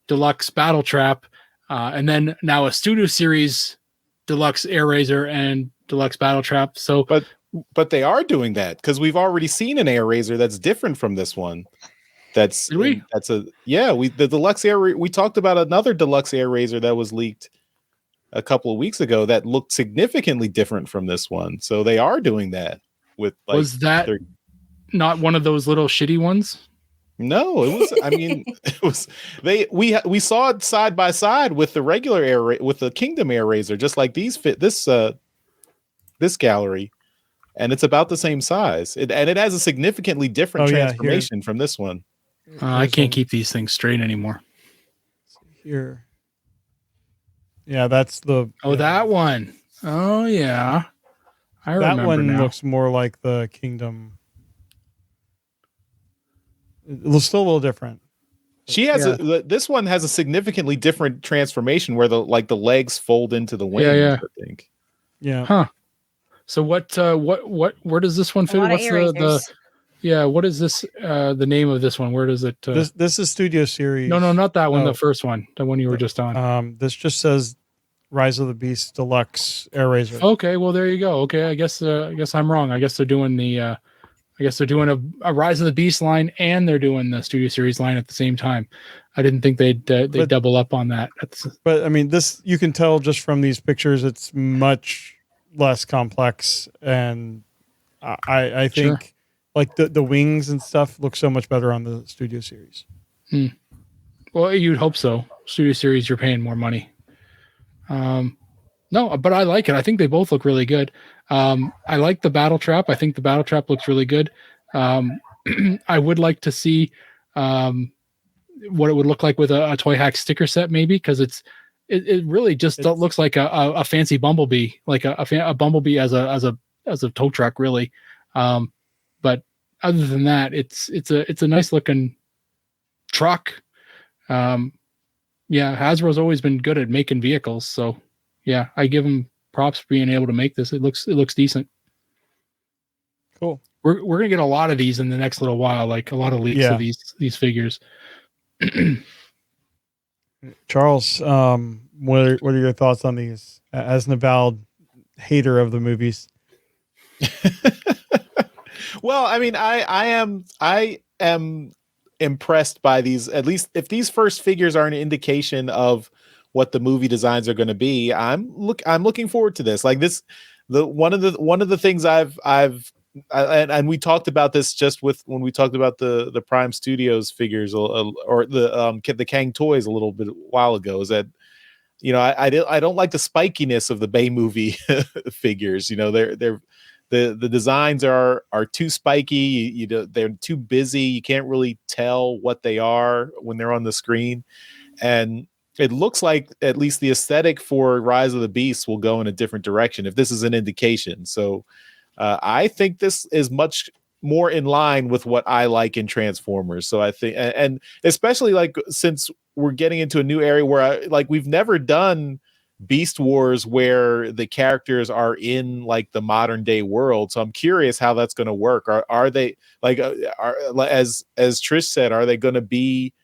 deluxe Battletrap, and then now a studio series deluxe Airazor and deluxe Battletrap. So, but they are doing that because we've already seen an Airazor that's different from this one. The deluxe we talked about another deluxe Airazor that was leaked a couple of weeks ago that looked significantly different from this one. So they are doing that with was that not one of those little shitty ones? No, it was. I mean, it was. We saw it side by side with the regular with the Kingdom Airazor, just like these fit this gallery, and it's about the same size. It has a significantly different transformation from this one. I can't keep these things straight anymore. Here, yeah, that's the. That one. Oh yeah, I remember that one now. Looks more like the Kingdom. It looks still a little different. She has this one has a significantly different transformation where the legs fold into the wings. Yeah. I think. Yeah. Huh. So where does this one fit? What's what is this? The name of this one? Where does it? This is Studio Series. No, not that one. The first one, the one you were just on. This just says Rise of the Beast Deluxe Airazor. Okay, well there you go. Okay, I guess I'm wrong. I guess they're doing the. I guess they're doing a Rise of the Beast line and they're doing the Studio Series line at the same time. I didn't think they'd double up on that. But I mean, this you can tell just from these pictures, it's much less complex, and I think like the wings and stuff look so much better on the Studio Series. Well, you'd hope so. Studio Series, you're paying more money. No, but I like it. I think they both look really good. I like the Battletrap. I think the Battletrap looks really good. I would like to see what it would look like with a Toyhax sticker set, maybe, because it really just looks like a fancy Bumblebee, like a Bumblebee as a tow truck, really. But other than that, it's a nice looking truck. Hasbro's always been good at making vehicles, so. Yeah, I give them props for being able to make this. It looks decent. Cool. We're gonna get a lot of these in the next little while, like a lot of leaks of these figures. Charles, what are your thoughts on these? As an avowed hater of the movies. Well, I mean, I am impressed by these. At least if these first figures are an indication of what the movie designs are going to be, I'm looking forward to this. Like this, one of the things I've and we talked about this just when we talked about the Prime Studios figures or the Cang Toys a little bit while ago, is that I don't like the spikiness of the Bay movie figures. The designs are too spiky. They're too busy. You can't really tell what they are when they're on the screen, and it looks like at least the aesthetic for Rise of the Beast will go in a different direction if this is an indication. So I think this is much more in line with what I like in Transformers. So I think, and especially like since we're getting into a new area where we've never done Beast Wars where the characters are in like the modern day world. So I'm curious how that's going to work. Are they as Trish said, are they going to be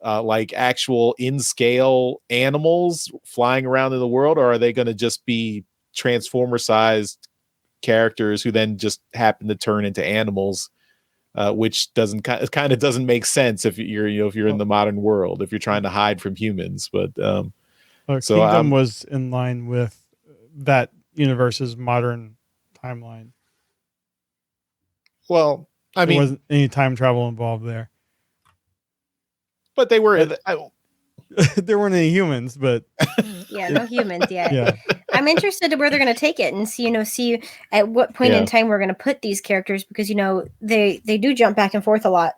like actual in scale animals flying around in the world, or are they going to just be Transformer sized characters who then just happen to turn into animals, which kind of doesn't make sense if you're in the modern world, if you're trying to hide from humans. But so Kingdom was in line with that universe's modern timeline. Well, I mean, there wasn't any time travel involved there. But they were. There weren't any humans, but yeah, no humans yet. Yeah. I'm interested in where they're going to take it and see at what point in time we're going to put these characters, because they do jump back and forth a lot,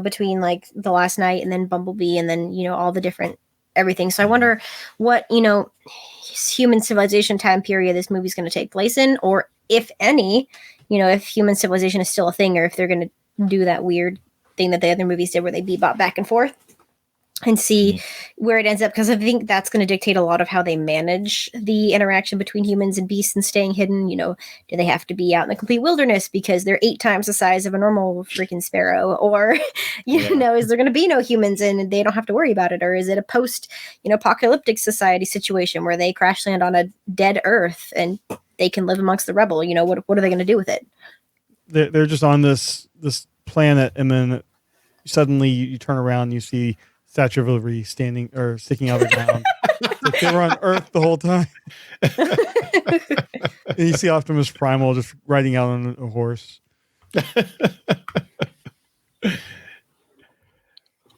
between like The Last Night and then Bumblebee and then all the different everything. So I wonder what human civilization time period this movie's going to take place in, or if any, if human civilization is still a thing, or if they're going to do that weird thing that the other movies did where they bebop back and forth and see where it ends up, because I think that's going to dictate a lot of how they manage the interaction between humans and beasts and staying hidden. Do they have to be out in the complete wilderness because they're 8 times the size of a normal freaking sparrow, or is there going to be no humans and they don't have to worry about it, or is it a post apocalyptic society situation where they crash land on a dead Earth and they can live amongst the rubble? What are they going to do with it? They're just on this planet, and then suddenly you turn around and you see Statue of Liberty standing or sticking out of the ground. Like they were on Earth the whole time. And you see Optimus Primal just riding out on a horse.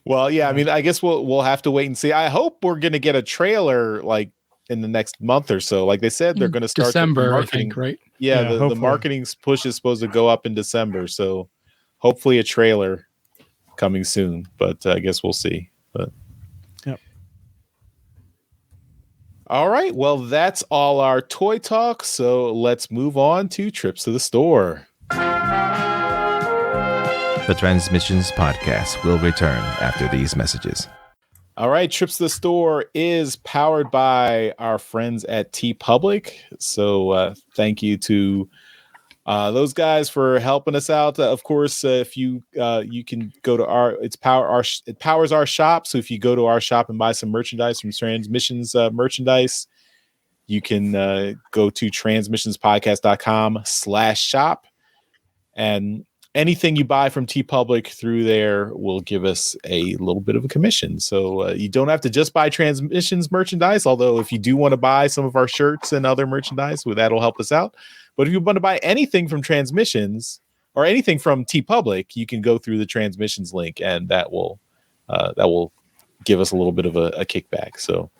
Well, yeah, I mean, I guess we'll have to wait and see. I hope we're going to get a trailer like in the next month or so. Like they said, they're going to start December, the marketing, I think, right? Yeah, the marketing push is supposed to go up in December. So hopefully a trailer coming soon, but I guess we'll see. But yep. All right. Well, that's all our toy talk. So let's move on to trips to the store. The Transmissions Podcast will return after these messages. All right. Trips to the Store is powered by our friends at TeePublic. So thank you to those guys for helping us out. Of course, if you can go to it powers our shop. So if you go to our shop and buy some merchandise from Transmissions merchandise, you can go to transmissionspodcast.com/shop, and anything you buy from TeePublic through there will give us a little bit of a commission. So you don't have to just buy Transmissions merchandise, although if you do want to buy some of our shirts and other merchandise, well, that'll help us out. But if you want to buy anything from Transmissions or anything from TeePublic, you can go through the Transmissions link, and that will give us a little bit of a kickback. So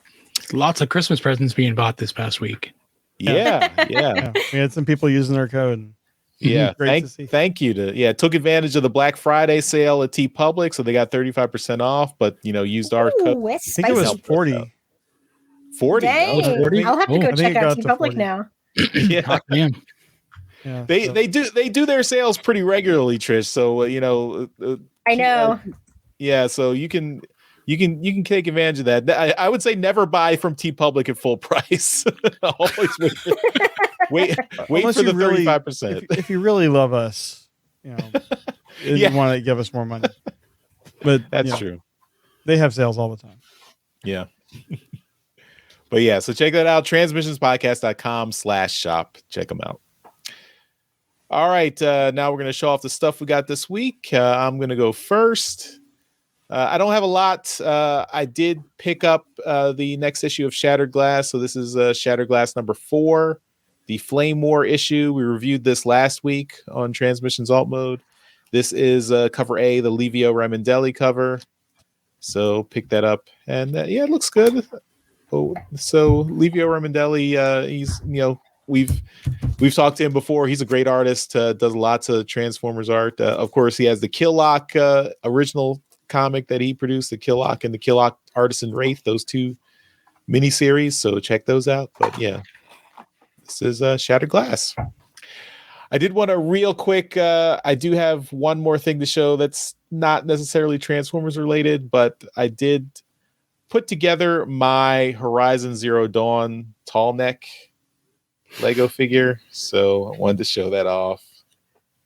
lots of Christmas presents being bought this past week. Yeah. We had some people using our code. Yeah, thank you took advantage of the Black Friday sale at TeePublic, so they got 35% off. But used our code. I think it was 40. 40. Dang. 40? I'll have to go check out TeePublic 40. now. Yeah, man. Yeah, they do their sales pretty regularly, Trish. So I know. Yeah, so you can take advantage of that. I would say never buy from TeePublic at full price. Always wait for the 35%. If you really love us, you want to give us more money. But that's true. They have sales all the time. Yeah. But yeah, so check that out. Transmissionspodcast.com/shop. Check them out. All right. Now we're going to show off the stuff we got this week. I'm going to go first. I don't have a lot. I did pick up the next issue of Shattered Glass. So this is Shattered Glass number 4. the Flame War issue. We reviewed this last week on Transmissions Alt Mode. This is cover A, the Livio Ramondelli cover. So pick that up, and it looks good. Oh, so Livio Ramondelli, he's we've talked to him before. He's a great artist. Does lots of Transformers art. Of course, he has the Killock original comic that he produced, the Killock and the Killock Artisan Wraith. Those two miniseries. So check those out. But yeah, this is Shattered Glass. I did want to real quick. I do have one more thing to show that's not necessarily Transformers related, but I did put together my Horizon Zero Dawn tall neck Lego figure, so I wanted to show that off.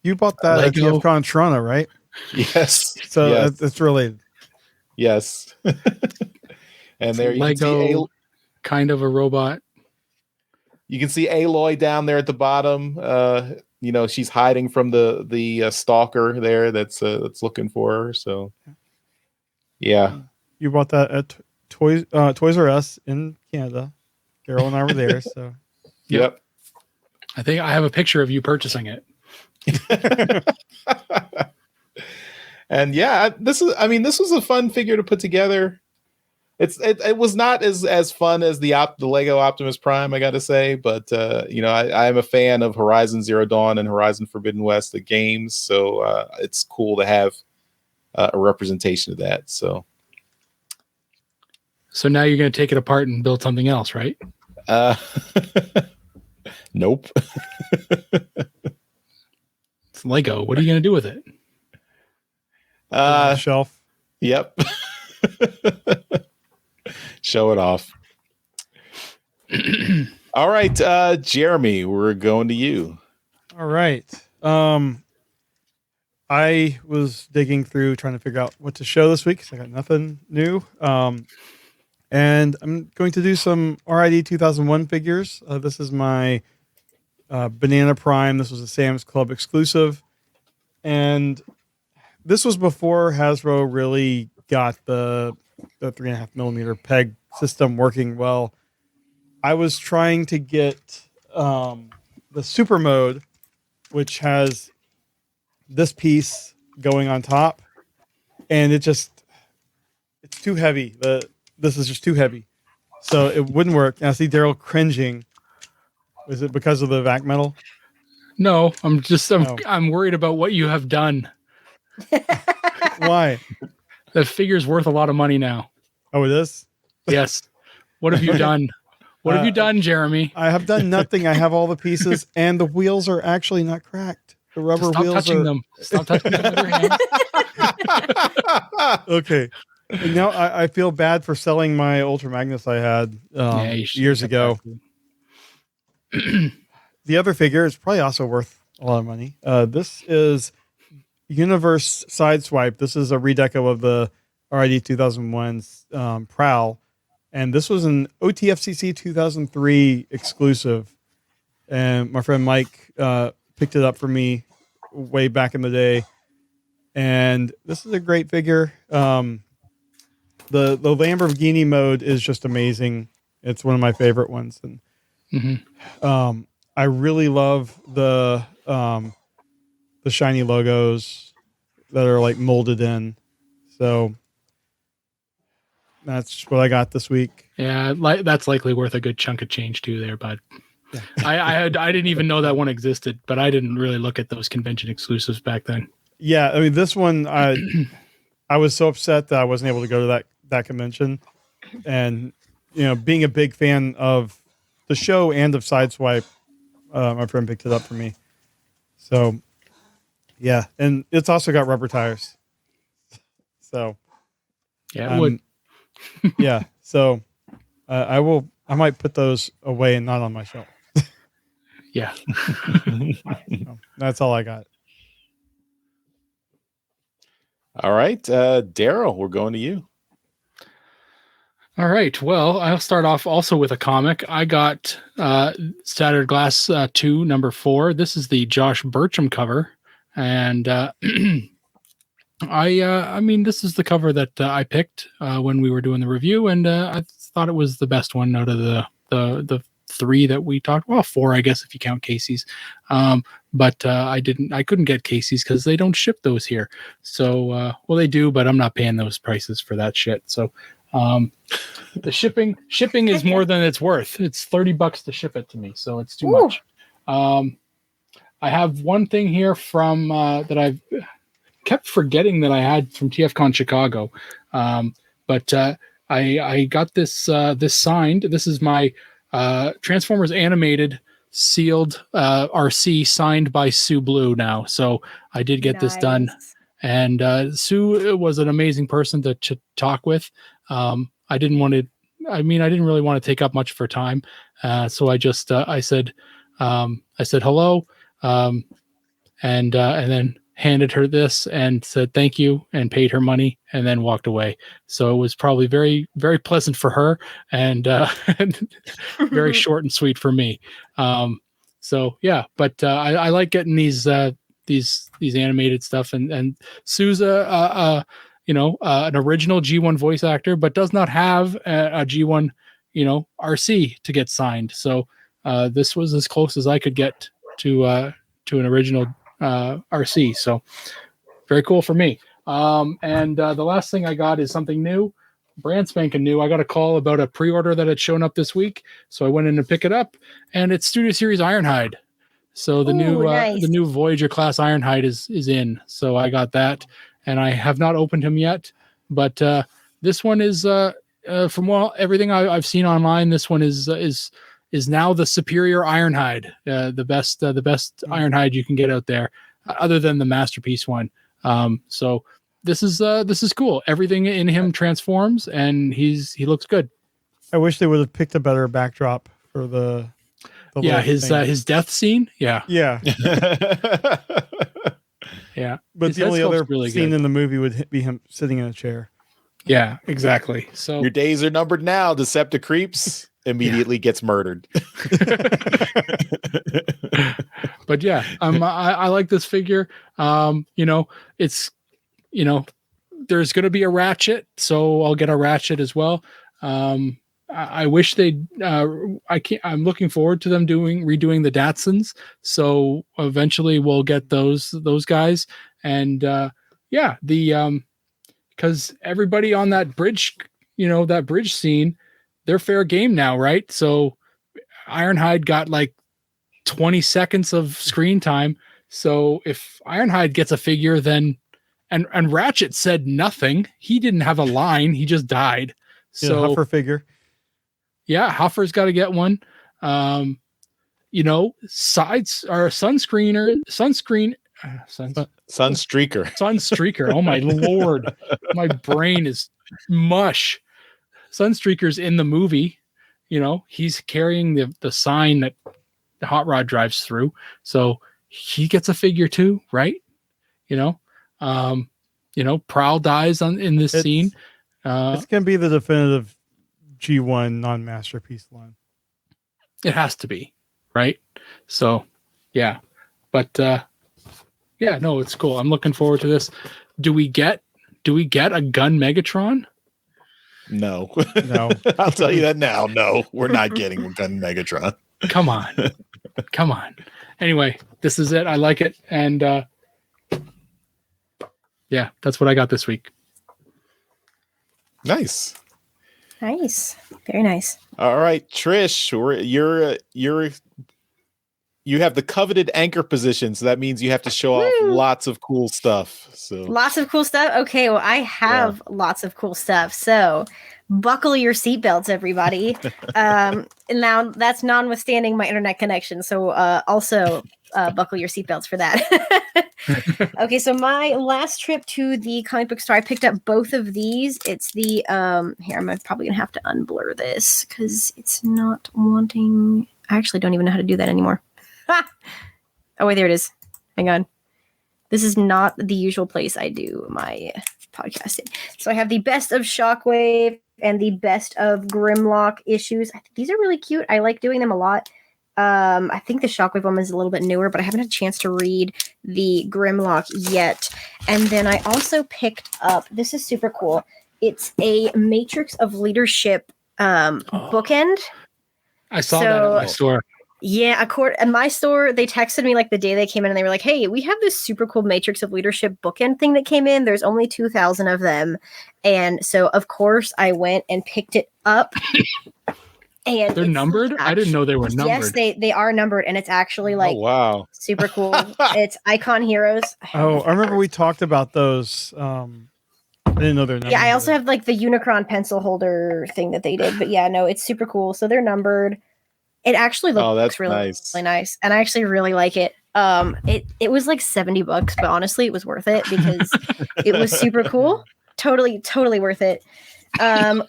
You bought that at TFCon Toronto, right? Yes. So yes. it's related. Yes. And there you Lego, can see kind of a robot. You can see Aloy down there at the bottom. She's hiding from the stalker there that's looking for her. So, yeah. You bought that at Toys R Us in Canada. Carol and I were there. So, yep. I think I have a picture of you purchasing it. And yeah, this was a fun figure to put together. It was not as fun as the Lego Optimus Prime, I got to say, but I'm a fan of Horizon Zero Dawn and Horizon Forbidden West, the games, so it's cool to have a representation of that. So now you're going to take it apart and build something else, right? Nope. It's Lego. What are you going to do with it? Shelf. Yep. Show it off. All right, Jeremy, we're going to you. All right. I was digging through trying to figure out what to show this week because I got nothing new. And I'm going to do some RID 2001 figures. This is my Banana Prime. This was a Sam's Club exclusive. And this was before Hasbro really got the 3.5 millimeter peg system working well. I was trying to get the super mode, which has this piece going on top, and it's too heavy. This is just too heavy, so it wouldn't work. And I see Daryl cringing. Is it because of the vac metal? No, I'm worried about what you have done. Why? That figure's worth a lot of money now. Oh, it is? Yes. What have you done? What have you done, Jeremy? I have done nothing. I have all the pieces, and the wheels are actually not cracked. The rubber Stop wheels touching them. Stop touching them with your hands. Okay. And now I feel bad for selling my Ultra Magnus I had years ago. The other figure is probably also worth a lot of money. This is Universe Sideswipe. This is a redeco of the RID 2001's Prowl. And this was an OTFCC 2003 exclusive. And my friend Mike picked it up for me way back in the day. And this is a great figure. The Lamborghini mode is just amazing. It's one of my favorite ones. And I really love the shiny logos that are like molded in. So that's what I got this week. Yeah, that's likely worth a good chunk of change too there, bud. Yeah. I didn't even know that one existed, but I didn't really look at those convention exclusives back then. Yeah, I mean this one I was so upset that I wasn't able to go to that convention. And being a big fan of the show and of Sideswipe, my friend picked it up for me. So yeah, and it's also got rubber tires. So yeah, it would. Yeah, so I might put those away and not on my shelf. Yeah. So, that's all I got. All right, Daryl, we're going to you. All right. Well, I'll start off also with a comic. I got Shattered Glass 2, number 4. This is the Josh Burcham cover. And I mean, this is the cover that I picked when we were doing the review, and I thought it was the best one out of the 3 that we talked. Well, 4, I guess, if you count Casey's. But I couldn't get Casey's because they don't ship those here. So, well, they do, but I'm not paying those prices for that shit. So, the shipping is more than it's worth. It's $30 to ship it to me, so it's too much. I have one thing here from that I've kept forgetting that I had from TFCon Chicago, but I got this signed. This is my Transformers animated sealed RC signed by Sue Blue now. So I did get this done, and Sue was an amazing person to talk with. I didn't really want to take up much of her time, so I just I said hello. And then handed her this and said thank you and paid her money and then walked away. So it was probably very, very pleasant for her and very short and sweet for me. So yeah, but I like getting these animated stuff, and Sue's an original G1 voice actor, but does not have a G1 RC to get signed. So this was as close as I could get to an original RC. So very cool for me. And the last thing I got is something new, brand spanking new. I got a call about a pre-order that had shown up this week, so I went in to pick it up, and it's Studio Series Ironhide. So the new Voyager class Ironhide is in. So I got that, and I have not opened him yet. But this one is from everything I've seen online, this one is now the superior Ironhide, the best Ironhide you can get out there, other than the Masterpiece one. So this is cool. Everything in him transforms, and he looks good. I wish they would have picked a better backdrop for the his death scene. Yeah. Yeah. Yeah. But the only other scene in the movie would be him sitting in a chair. Yeah, exactly. So your days are numbered now. Decepticreeps immediately gets murdered. But yeah, I like this figure. It's there's going to be a Ratchet, so I'll get a Ratchet as well. I wish they'd. I'm looking forward to them redoing the Datsuns. So eventually we'll get those guys, and because everybody on that bridge, that bridge scene, they're fair game now, right? So Ironhide got like 20 seconds of screen time. So if Ironhide gets a figure, then and Ratchet said nothing. He didn't have a line. He just died. So Huffer figure. Yeah, Huffer's got to get one. Sides or Sunstreaker. Sunstreaker. Oh my Lord. My brain is mush. Sunstreaker's in the movie. He's carrying the sign that the Hot Rod drives through. So he gets a figure too, right? Prowl dies in this scene. It's going to be the definitive G1 non-masterpiece line. It has to be, right? So, yeah. But no, it's cool. I'm looking forward to this. Do we get a gun Megatron? No. No. I'll tell you that now. No, we're not getting a gun Megatron. Come on. Anyway, this is it. I like it. And that's what I got this week. Nice. Very nice. All right, Trish, you have the coveted anchor position, so that means you have to show off lots of cool stuff. So lots of cool stuff. Okay, well, I have lots of cool stuff. So buckle your seatbelts, everybody. Now that's notwithstanding my internet connection. So also buckle your seatbelts for that. Okay, so my last trip to the comic book store, I picked up both of these. It's the here, I'm probably gonna have to unblur this because it's not wanting. I actually don't even know how to do that anymore. Oh wait, there it is. Hang on. This is not the usual place I do my podcasting. So I have the best of Shockwave and the best of Grimlock issues. I think these are really cute. I like doing them a lot. I think the Shockwave one is a little bit newer, but I haven't had a chance to read the Grimlock yet. And then I also picked up, this is super cool. It's a Matrix of Leadership bookend. I saw that at my store. Yeah, at my store, they texted me like the day they came in and they were like, hey, we have this super cool Matrix of Leadership bookend thing that came in. There's only 2,000 of them. And so, of course, I went and picked it up. And they're numbered? I didn't know they were numbered. Yes, they are numbered. And it's actually like wow, super cool. It's Icon Heroes. I remember we talked about those. I didn't know they're numbered. Yeah, I also have like the Unicron pencil holder thing that they did. But yeah, no, it's super cool. So they're numbered. It actually looks really nice, and I actually really like it. It was like $70, but honestly, it was worth it because it was super cool. Totally worth it.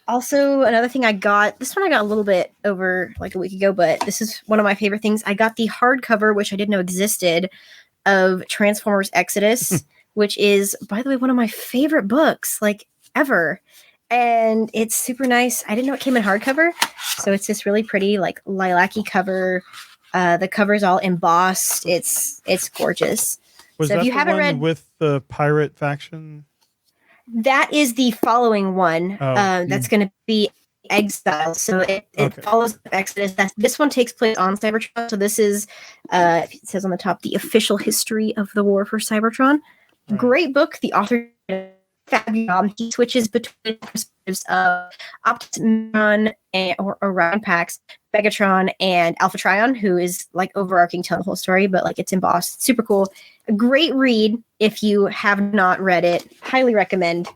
Also, another thing I got a little bit over like a week ago, but this is one of my favorite things. I got the hardcover, which I didn't know existed, of Transformers Exodus, which is, by the way, one of my favorite books like ever. And it's super nice. I didn't know it came in hardcover. So it's this really pretty, like lilac-y cover. The cover's all embossed. It's gorgeous. Was so that if you the haven't one read with the pirate faction? That is the following one. That's going to be Exile. So it follows Exodus. This one takes place on Cybertron. So this is, it says on the top, the official history of the war for Cybertron. Right. Great book. The author fabulous. He switches between perspectives of Optimus and Orion Pax, Megatron, and Alpha Trion, who is like overarching telling the whole story, but like it's embossed. Super cool. A great read if you have not read it. Highly recommend.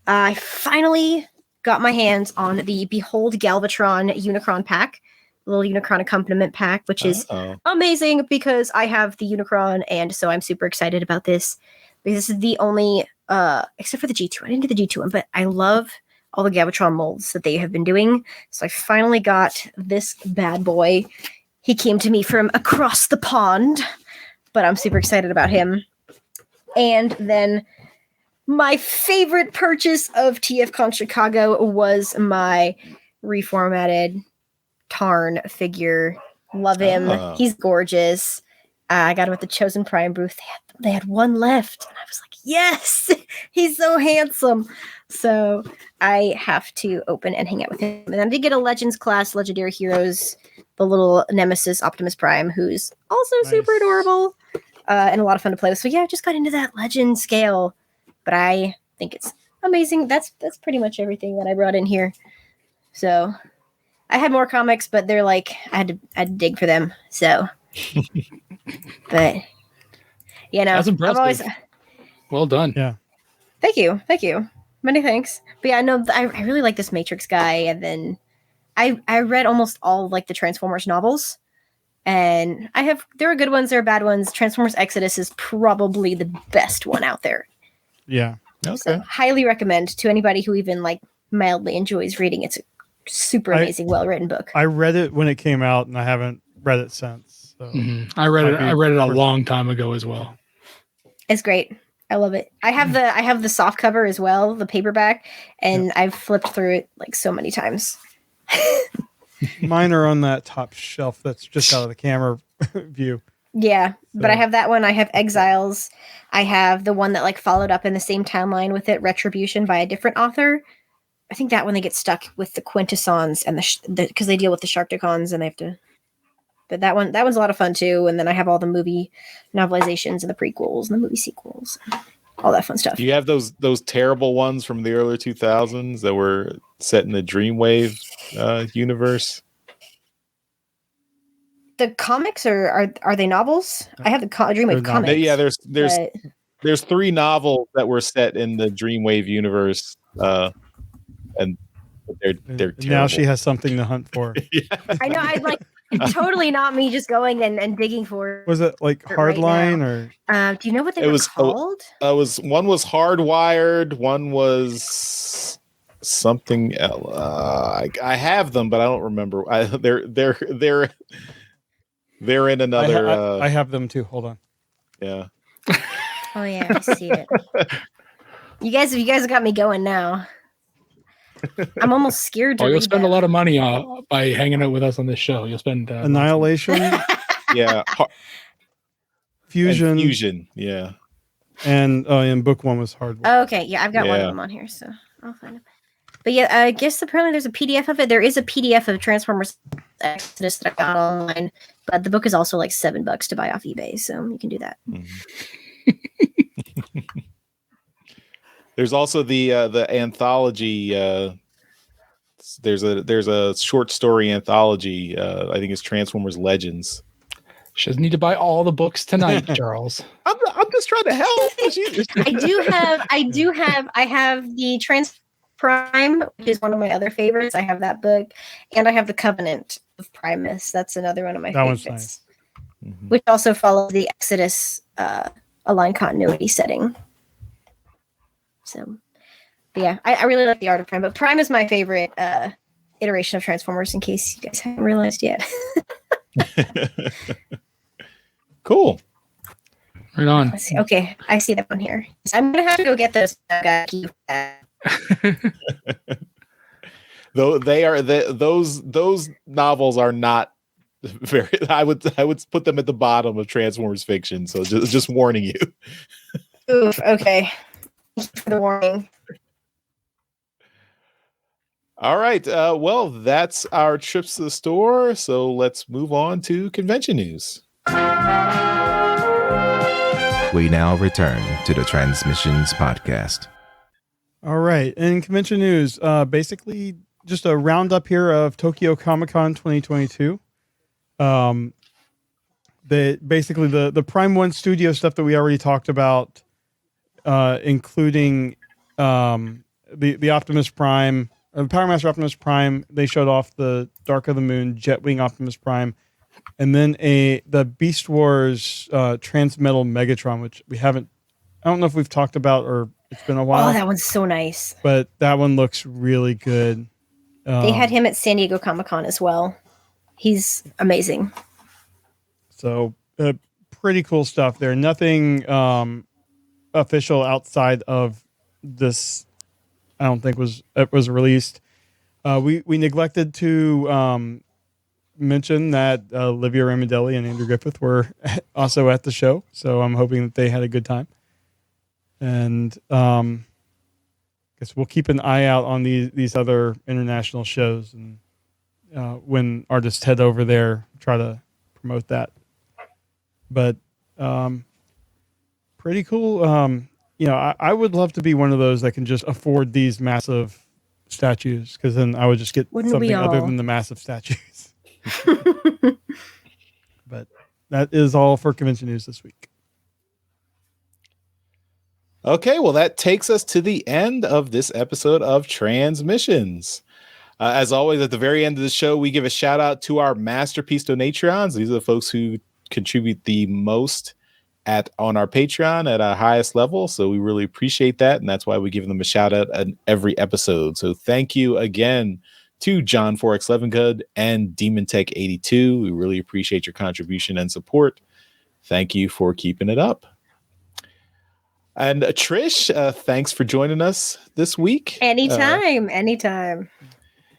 I finally got my hands on the Behold Galvatron Unicron pack, little Unicron accompaniment pack, which is amazing because I have the Unicron, and so I'm super excited about this. Because this is the only, except for the G2. I didn't get the G2 one, but I love all the Galvatron molds that they have been doing. So I finally got this bad boy. He came to me from across the pond, but I'm super excited about him. And then my favorite purchase of TFCon Chicago was my reformatted Tarn figure. Love him. He's gorgeous. I got him at the Chosen Prime booth. They had one left. And I was like, yes, he's so handsome. So I have to open and hang out with him. And then I did get a Legends class, Legendary Heroes, the little Nemesis Optimus Prime, who's also super adorable and a lot of fun to play with. So yeah, I just got into that Legend scale. But I think it's amazing. That's pretty much everything that I brought in here. So I had more comics, but they're like, I had to dig for them. So, but you know, that's impressive. Well done. Yeah. Thank you. Many thanks. But yeah, no, I really like this Matrix guy. And then I read almost all like the Transformers novels, and there are good ones, there are bad ones. Transformers Exodus is probably the best one out there. Yeah. Okay. So, highly recommend to anybody who even like mildly enjoys reading. It's a super amazing, well-written book. I read it when it came out, and I haven't read it since. So I read it a long time ago as well. It's great. I love it. I have the soft cover as well, the paperback, and I've flipped through it like so many times. Mine are on that top shelf that's just out of the camera view. Yeah, but I have that one. I have Exiles. I have the one that like followed up in the same timeline with it, Retribution, by a different author. I think that one they get stuck with the Quintessons and because they deal with the Sharkticons and they have to. But that one's a lot of fun too. And then I have all the movie novelizations and the prequels and the movie sequels, and all that fun stuff. Do you have those terrible ones from the early 2000s that were set in the Dreamwave universe? The comics are they novels? I have the Dreamwave comics. Yeah, there's 3 novels that were set in the Dreamwave universe, and they're terrible. Now she has something to hunt for. Yeah. I know. I'd like totally not me just going and digging for. Was it like Hardline or? Do you know what they were called? One was Hardwired. One was something else. I have them, but I don't remember. They're in another. I have them too. Hold on. Yeah. Oh yeah, I see it. You guys have got me going now. I'm almost scared to. You'll spend a lot of money by hanging out with us on this show. You'll spend Annihilation. Yeah. Fusion. Yeah. And book 1 was Hardware. Oh, okay, yeah, I've got one of them on here, so I'll find it. But yeah, I guess apparently there's a PDF of it. There is a PDF of Transformers Exodus that I got online, but the book is also like $7 to buy off eBay, so you can do that. There's also the anthology. There's a short story anthology. I think it's Transformers Legends. She doesn't need to buy all the books tonight, Charles. I'm just trying to help. I have the Trans Prime, which is one of my other favorites. I have that book, and I have the Covenant of Primus. That's another one of my favorites. Nice. Which also follows the Exodus aligned continuity setting. So, but yeah, I really like the art of Prime, but Prime is my favorite iteration of Transformers, in case you guys haven't realized yet. Cool. Right on. Okay, I see that one here. So I'm gonna have to go get those. Though those novels are not very. I would put them at the bottom of Transformers fiction. So just warning you. Oof. Okay. Thank you for the warning. All right. Well, that's our trips to the store. So let's move on to convention news. We now return to the Transmissions Podcast. All right. In convention news, basically just a roundup here of Tokyo Comic-Con 2022. The Prime 1 Studio stuff that we already talked about, including the Optimus Prime, the Powermaster Optimus Prime. They showed off the Dark of the Moon Jetwing Optimus Prime, and then the Beast Wars Transmetal Megatron, which I don't know if we've talked about, or it's been a while. Oh, that one's so nice. But that one looks really good. They had him at San Diego Comic-Con as well. He's amazing. So pretty cool stuff there. Nothing official outside of this, I don't think was released. We neglected to mention that Olivia Ramondelli and Andrew Griffith were also at the show. So I'm hoping that they had a good time. And guess we'll keep an eye out on these other international shows, and when artists head over there, try to promote that. But pretty cool. I would love to be one of those that can just afford these massive statues, because then I would just get something other than the massive statues. But that is all for convention news this week. Okay, well, that takes us to the end of this episode of Transmissions. As always, at the very end of the show, we give a shout out to our Masterpiece Donatrons. These are the folks who contribute the most on our Patreon at our highest level. So we really appreciate that. And that's why we give them a shout out in every episode. So thank you again to John 4X Levengood and Demon Tech 82. We really appreciate your contribution and support. Thank you for keeping it up. And Trish, thanks for joining us this week. Anytime.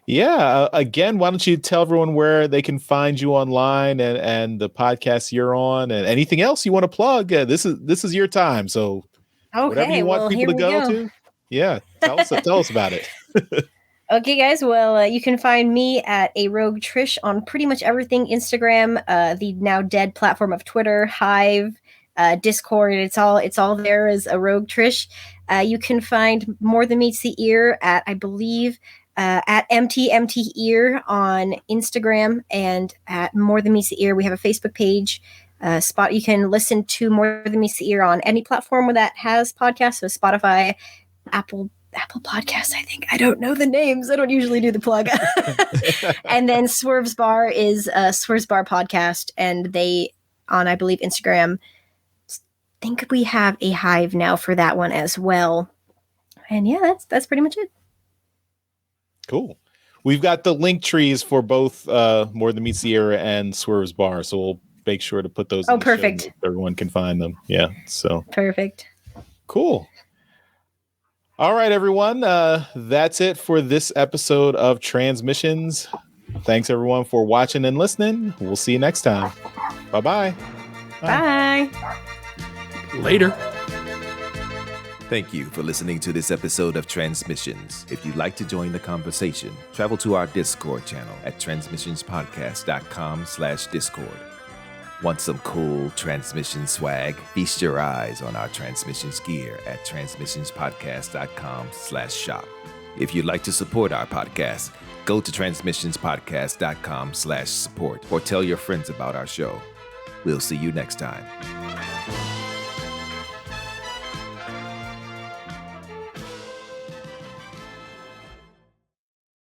Yeah. Again, why don't you tell everyone where they can find you online and the podcast you're on and anything else you want to plug? This is your time. So whatever you want people to go to. Yeah. Tell us about it. Okay, guys. Well, you can find me at A Rogue Trish on pretty much everything. Instagram, the now dead platform of Twitter, Hive, Discord. It's all there as A Rogue Trish. You can find More Than Meets the Ear at, I believe, at MT Ear on Instagram, and at More Than Meets the Ear. We have a Facebook page. You can listen to More Than Meets the Ear on any platform that has podcasts. So Spotify, Apple Podcasts, I think. I don't know the names. I don't usually do the plug. And then Swerve's Bar is Swerve's Bar Podcast, and they on, I believe, Instagram. I think we have a Hive now for that one as well. And yeah, that's pretty much it. Cool. We've got the link trees for both More Than Meets the Ear and Swerve's Bar, so we'll make sure to put those. Oh, perfect. So everyone can find them. Yeah. So perfect. Cool. All right, everyone. That's it for this episode of Transmissions. Thanks, everyone, for watching and listening. We'll see you next time. Bye-bye. Bye. Later. Thank you for listening to this episode of Transmissions. If you'd like to join the conversation, travel to our Discord channel at transmissionspodcast.com/Discord. Want some cool transmission swag? Feast your eyes on our transmissions gear at transmissionspodcast.com/shop. If you'd like to support our podcast, go to transmissionspodcast.com/support or tell your friends about our show. We'll see you next time.